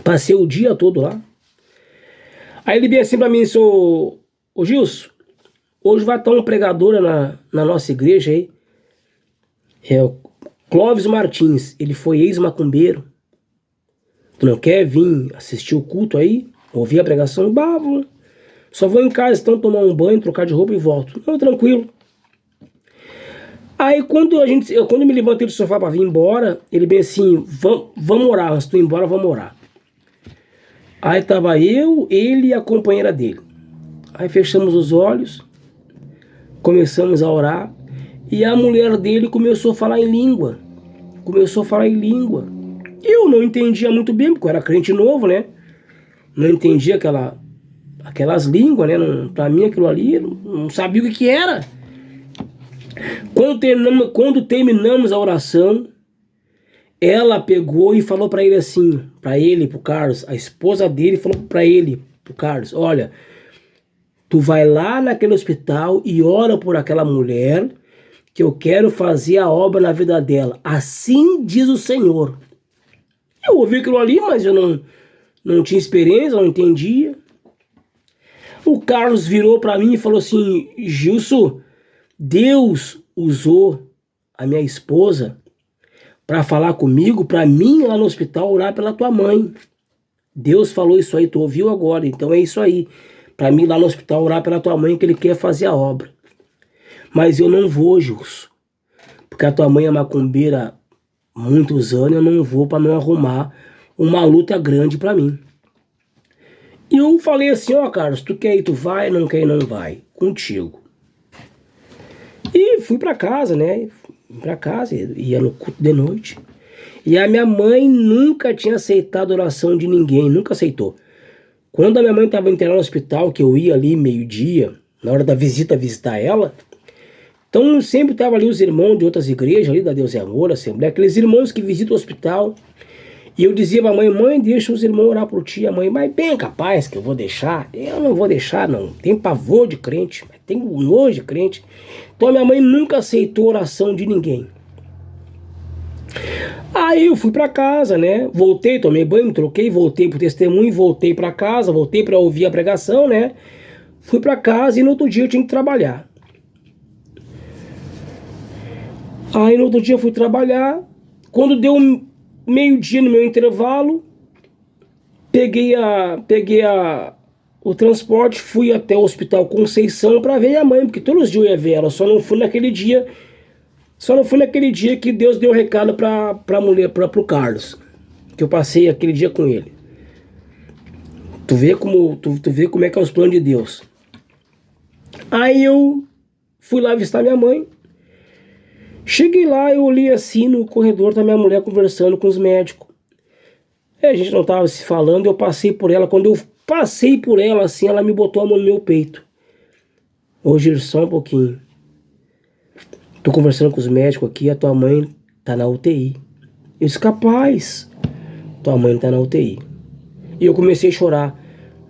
Passei o dia todo lá. Aí ele veio assim para mim, ô Gilson, hoje vai estar uma pregadora na nossa igreja aí. É o Clóvis Martins. Ele foi ex-macumbeiro. Tu não quer vir assistir o culto aí? Ouvir a pregação? Bárbaro. Só vou em casa então tomar um banho, trocar de roupa e volto. Não, tranquilo. Aí quando eu me levantei do sofá para vir embora, ele bem assim, vamos orar, antes de tu ir embora, vamos orar. Aí tava eu, ele e a companheira dele. Aí fechamos os olhos, começamos a orar, e a mulher dele começou a falar em língua. Eu não entendia muito bem, porque eu era crente novo, né? Não entendia aquelas línguas, né? Pra mim aquilo ali, não sabia o que era. Quando terminamos a oração, ela pegou e falou para ele assim, pro Carlos, a esposa dele falou para ele, pro Carlos, olha, tu vai lá naquele hospital e ora por aquela mulher, que eu quero fazer a obra na vida dela. Assim diz o Senhor. Eu ouvi aquilo ali, mas eu não tinha experiência, não entendia. O Carlos virou para mim e falou assim, Gilson, Deus usou a minha esposa para falar comigo, para mim lá no hospital orar pela tua mãe. Deus falou isso aí, tu ouviu agora, então é isso aí. Para mim lá no hospital orar pela tua mãe, que ele quer fazer a obra. Mas eu não vou, Gilson, porque a tua mãe é macumbeira há muitos anos, eu não vou para não arrumar uma luta grande para mim. E eu falei assim, ó Carlos, tu quer ir, tu vai, não quer ir, não vai, contigo. E fui para casa, né? Ia no culto de noite. E a minha mãe nunca tinha aceitado a oração de ninguém, nunca aceitou. Quando a minha mãe estava internada no hospital, que eu ia ali meio-dia, na hora da visita, visitar ela, então sempre estavam ali os irmãos de outras igrejas, ali da Deus é Amor, Assembleia, aqueles irmãos que visitam o hospital. E eu dizia pra mãe, deixa os irmãos orar por ti. A mãe, mas bem capaz que eu vou deixar. Eu não vou deixar, não. Tem pavor de crente, tem nojo de crente. Então a minha mãe nunca aceitou oração de ninguém. Aí eu fui pra casa, né? Voltei, tomei banho, me troquei, voltei pro testemunho, voltei pra casa, voltei pra ouvir a pregação, né? Fui para casa e no outro dia eu tinha que trabalhar. Aí no outro dia eu fui trabalhar. Quando deu meio-dia no meu intervalo, peguei o transporte, fui até o Hospital Conceição para ver minha mãe, porque todos os dias eu ia ver ela, só não fui naquele dia que Deus deu o recado para mulher, para o Carlos, que eu passei aquele dia com ele. Tu vê como é que é os planos de Deus. Aí eu fui lá visitar minha mãe. Cheguei lá, eu olhei assim no corredor, tá minha mulher conversando com os médicos. A gente não tava se falando, eu passei por ela. Quando eu passei por ela assim, ela me botou a mão no meu peito. Ô Gir, só um pouquinho. Tô conversando com os médicos aqui, a tua mãe tá na UTI. Eu disse, capaz, tua mãe tá na UTI. E eu comecei a chorar.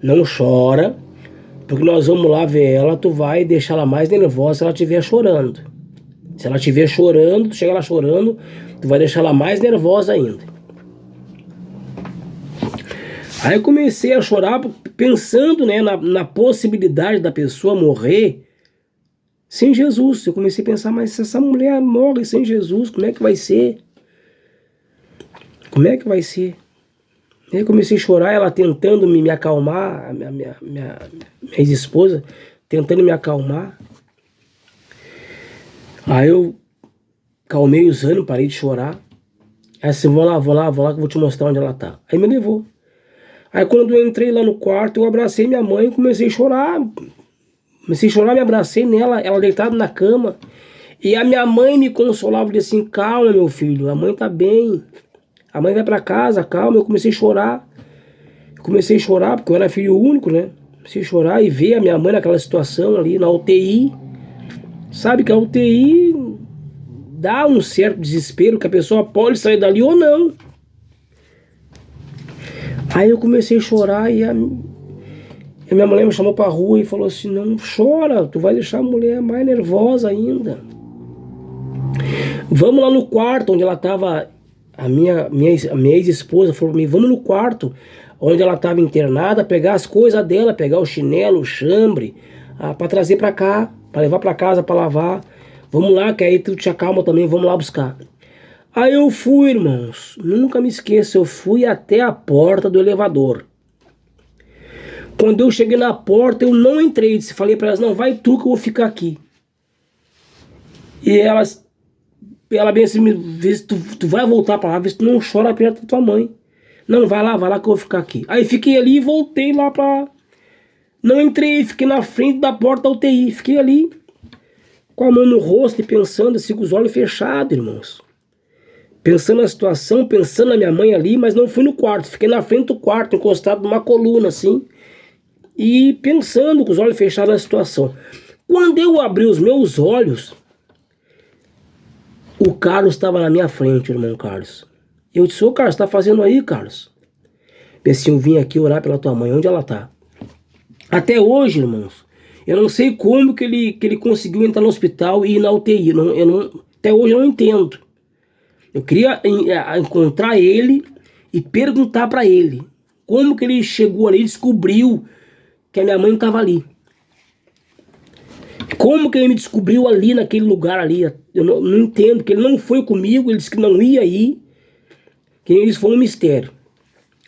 Não chora, porque nós vamos lá ver ela, tu vai deixar ela mais nervosa se ela estiver chorando. Se ela estiver chorando, tu chega lá chorando, tu vai deixar ela mais nervosa ainda. Aí eu comecei a chorar pensando, né, na possibilidade da pessoa morrer sem Jesus. Eu comecei a pensar, mas se essa mulher morre sem Jesus, como é que vai ser? Como é que vai ser? Aí eu comecei a chorar, ela tentando me acalmar, minha ex-esposa tentando me acalmar. Aí eu calmei os ânimos, parei de chorar. Aí assim, vou lá que eu vou te mostrar onde ela tá. Aí me levou. Aí quando eu entrei lá no quarto, eu abracei minha mãe e comecei a chorar. Me abracei nela, ela deitada na cama. E a minha mãe me consolava, disse assim, calma meu filho, a mãe tá bem. A mãe vai pra casa, calma. Eu comecei a chorar. Porque eu era filho único, né? Comecei a chorar e ver a minha mãe naquela situação ali, na UTI. Sabe que a UTI dá um certo desespero, que a pessoa pode sair dali ou não. Aí eu comecei a chorar e a minha mulher me chamou pra rua e falou assim, não chora, tu vai deixar a mulher mais nervosa ainda. Vamos lá no quarto onde ela tava, a minha ex-esposa falou pra mim, vamos no quarto onde ela tava internada, pegar as coisas dela, pegar o chinelo, o chambre, pra trazer pra cá, pra levar pra casa, pra lavar. Vamos lá, que aí tu te acalma também, vamos lá buscar. Aí eu fui, irmãos, nunca me esqueço, eu fui até a porta do elevador. Quando eu cheguei na porta, eu não entrei, falei pra elas, não, vai tu que eu vou ficar aqui. E ela bem assim, vê se tu vai voltar pra lá, vê se tu não chora perto da tua mãe. Não, vai lá que eu vou ficar aqui. Aí fiquei ali e voltei lá pra... Não entrei, fiquei na frente da porta da UTI, fiquei ali, com a mão no rosto e pensando assim, com os olhos fechados, irmãos. Pensando na situação, pensando na minha mãe ali, mas não fui no quarto. Fiquei na frente do quarto, encostado numa coluna, assim. E pensando com os olhos fechados na situação. Quando eu abri os meus olhos, o Carlos estava na minha frente, o irmão Carlos. Eu disse, ô Carlos, tá fazendo aí, Carlos? E assim, eu vim aqui orar pela tua mãe, onde ela tá? Até hoje, irmãos, eu não sei como que ele conseguiu entrar no hospital e ir na UTI. Até hoje eu não entendo. Eu queria encontrar ele e perguntar para ele como que ele chegou ali e descobriu que a minha mãe estava ali. Como que ele me descobriu ali naquele lugar ali? Eu não entendo, porque ele não foi comigo, ele disse que não ia ir. Que isso foi um mistério.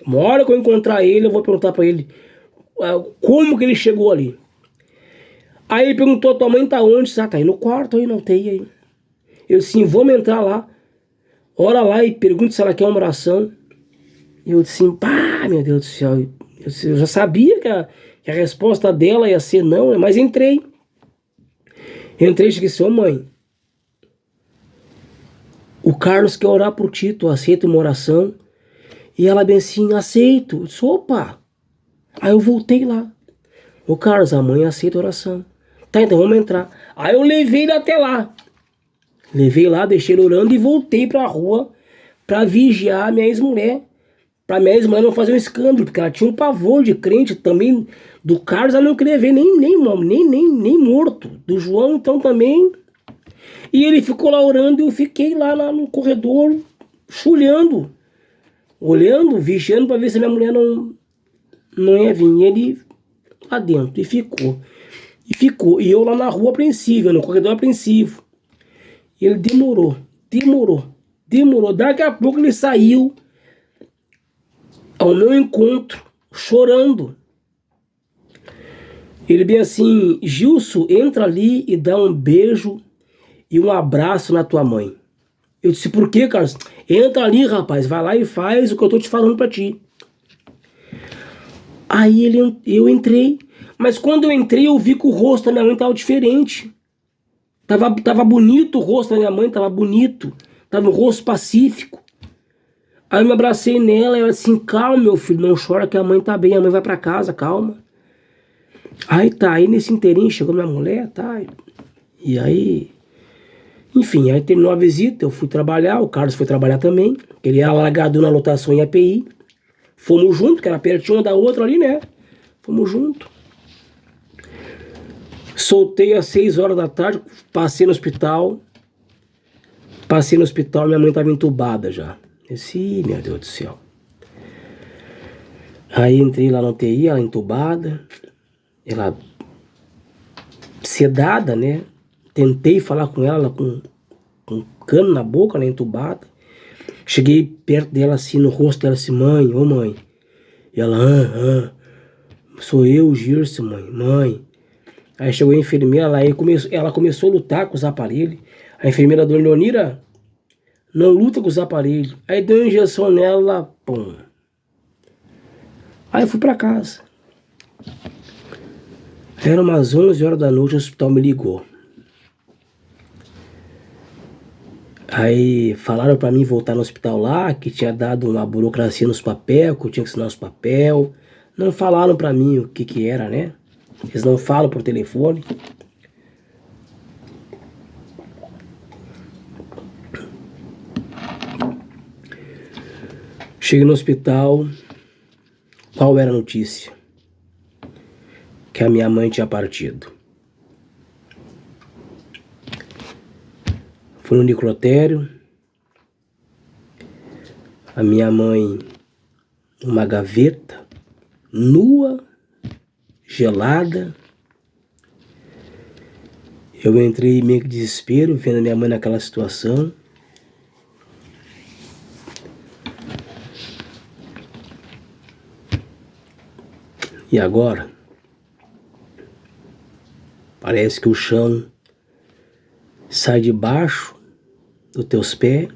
Uma hora que eu encontrar ele, eu vou perguntar para ele como que ele chegou ali. Aí ele perguntou, tua mãe tá onde? Tá aí no quarto, aí na UTI aí. Eu disse, sim, vamos entrar lá. Ora lá e pergunta se ela quer uma oração. Eu disse assim, pá, meu Deus do céu. Eu já sabia que a resposta dela ia ser não, mas entrei. Entrei e disse, ô mãe, o Carlos quer orar por ti, tu aceita uma oração? E ela bem assim, aceito. Eu disse, opa. Aí eu voltei lá. Ô Carlos, a mãe aceita a oração. Tá, então vamos entrar. Aí eu levei ele até lá. Levei lá, deixei ele orando e voltei pra rua pra vigiar a minha ex-mulher. Pra minha ex-mulher não fazer um escândalo, porque ela tinha um pavor de crente também. Do Carlos ela não queria ver nem morto. Do João então também. E ele ficou lá orando e eu fiquei lá no corredor, chulhando, olhando, vigiando pra ver se a minha mulher não ia vir. E ele lá dentro, e ficou. E ficou. E eu lá na rua apreensivo, no corredor apreensivo. E ele demorou. Daqui a pouco ele saiu ao meu encontro, chorando. Ele bem assim: Gilson, entra ali e dá um beijo e um abraço na tua mãe. Eu disse: por quê, Carlos? Entra ali, rapaz, vai lá e faz o que eu tô te falando pra ti. Aí eu entrei, mas quando eu entrei eu vi que o rosto da minha mãe tava diferente. Tava bonito o rosto da minha mãe, tava bonito. Tava um rosto pacífico. Aí eu me abracei nela e ela assim: calma, meu filho, não chora que a mãe tá bem, a mãe vai pra casa, calma. Aí tá, aí nesse inteirinho chegou minha mulher, tá? E aí, enfim, aí terminou a visita, eu fui trabalhar, o Carlos foi trabalhar também. Ele era largado na lotação em API. Fomos juntos, que era pertinho uma da outra ali, né? Fomos juntos. Soltei às 6 horas da tarde, passei no hospital. Minha mãe tava entubada já. Esse, meu Deus do céu. Aí entrei lá na UTI, ela entubada. Ela sedada, né? Tentei falar com ela com cano na boca, ela entubada. Cheguei perto dela assim, no rosto dela assim: mãe, ô mãe. E ela: sou eu, Girce, mãe. Aí chegou a enfermeira lá, ela começou a lutar com os aparelhos. A enfermeira, dona Leonira, não luta com os aparelhos. Aí deu uma injeção nela, pum. Aí eu fui pra casa. Era umas 11 horas da noite, o hospital me ligou. Aí falaram pra mim voltar no hospital lá, que tinha dado uma burocracia nos papéis, que eu tinha que assinar os papéis. Não falaram pra mim o que era, né? Eles não falam por telefone. Cheguei no hospital, qual era a notícia? Que a minha mãe tinha partido. Fui no necrotério, a minha mãe, uma gaveta, nua, gelada. Eu entrei meio que desespero, vendo a minha mãe naquela situação. E agora? Parece que o chão sai debaixo dos teus pés,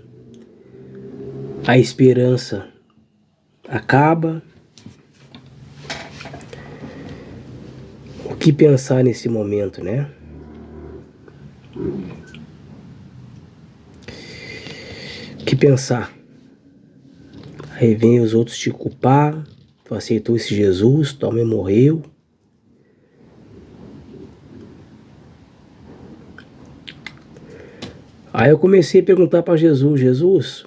a esperança acaba. O que pensar nesse momento, né? O que pensar? Aí vem os outros te culpar. Tu aceitou esse Jesus, tua mãe morreu. Aí eu comecei a perguntar para Jesus: Jesus,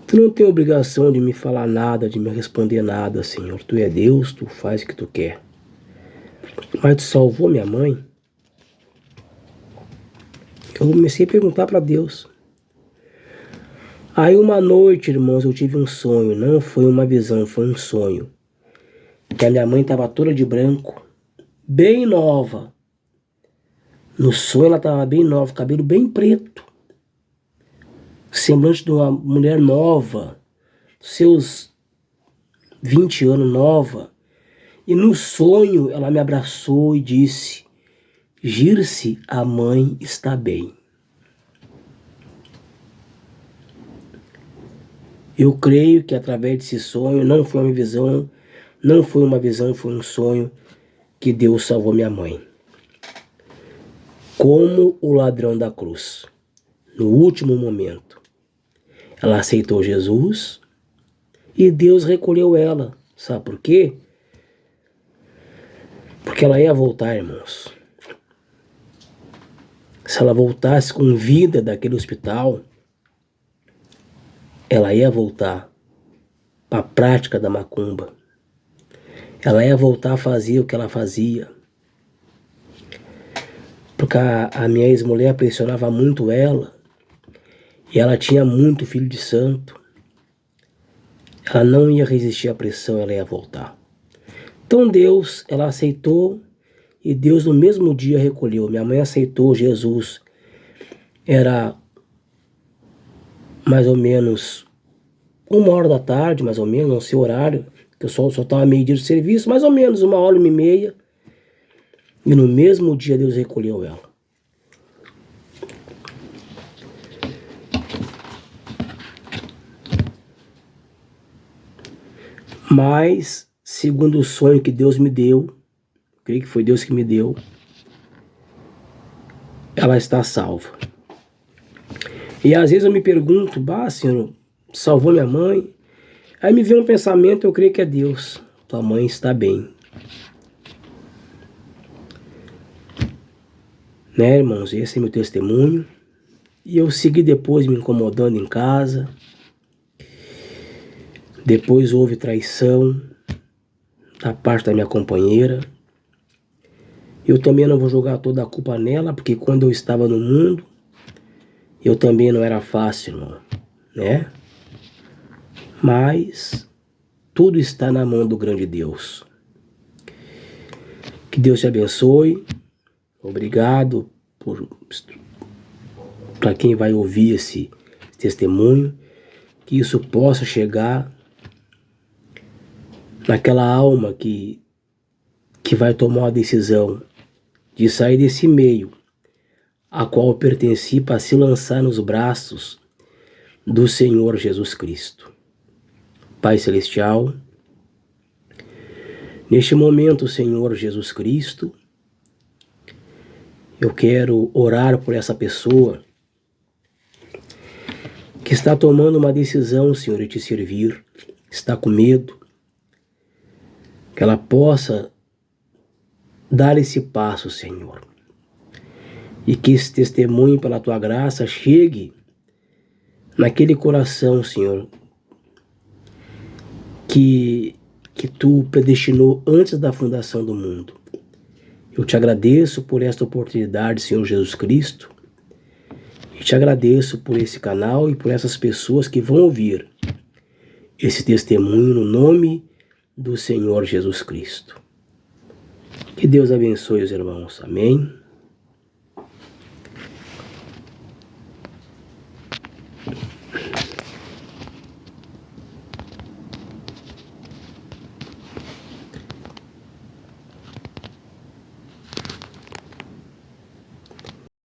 tu não tem obrigação de me falar nada, de me responder nada, Senhor. Tu é Deus, tu faz o que tu quer. Mas tu salvou minha mãe? Eu comecei a perguntar para Deus. Aí uma noite, irmãos, eu tive um sonho. Não foi uma visão, foi um sonho. Que a minha mãe estava toda de branco, bem nova. No sonho ela estava bem nova, cabelo bem preto. Semblante de uma mulher nova, seus 20 anos, nova. E no sonho ela me abraçou e disse: Girce, a mãe está bem. Eu creio que através desse sonho, não foi uma visão, foi um sonho, que Deus salvou minha mãe. Como o ladrão da cruz, no último momento, ela aceitou Jesus e Deus recolheu ela. Sabe por quê? Porque ela ia voltar, irmãos. Se ela voltasse com vida daquele hospital, ela ia voltar para a prática da macumba. Ela ia voltar a fazer o que ela fazia. Porque a minha ex-mulher pressionava muito ela. E ela tinha muito filho de santo. Ela não ia resistir à pressão, ela ia voltar. Então Deus, ela aceitou e Deus no mesmo dia recolheu. Minha mãe aceitou Jesus. Era mais ou menos 1h da tarde, mais ou menos, não sei o horário, que eu só estava meio-dia de serviço, mais ou menos 1h30. E no mesmo dia Deus recolheu ela. Mas, segundo o sonho que Deus me deu, creio que foi Deus que me deu, ela está salva. E às vezes eu me pergunto, Senhor, salvou minha mãe? Aí me vem um pensamento, eu creio que é Deus. Tua mãe está bem. Né, irmãos? Esse é meu testemunho. E eu segui depois me incomodando em casa. Depois houve traição da parte da minha companheira. Eu também não vou jogar toda a culpa nela, porque quando eu estava no mundo, eu também não era fácil, irmão, né? Mas tudo está na mão do grande Deus. Que Deus te abençoe. Obrigado para quem vai ouvir esse testemunho. Que isso possa chegar naquela alma que vai tomar uma decisão de sair desse meio a qual pertenci para se lançar nos braços do Senhor Jesus Cristo. Pai Celestial, neste momento, Senhor Jesus Cristo, eu quero orar por essa pessoa que está tomando uma decisão, Senhor, de te servir, está com medo, que ela possa dar esse passo, Senhor, e que esse testemunho pela Tua graça chegue naquele coração, Senhor, que Tu predestinou antes da fundação do mundo. Eu te agradeço por esta oportunidade, Senhor Jesus Cristo, e te agradeço por esse canal e por essas pessoas que vão ouvir esse testemunho no nome do Senhor Jesus Cristo. Que Deus abençoe os irmãos. Amém.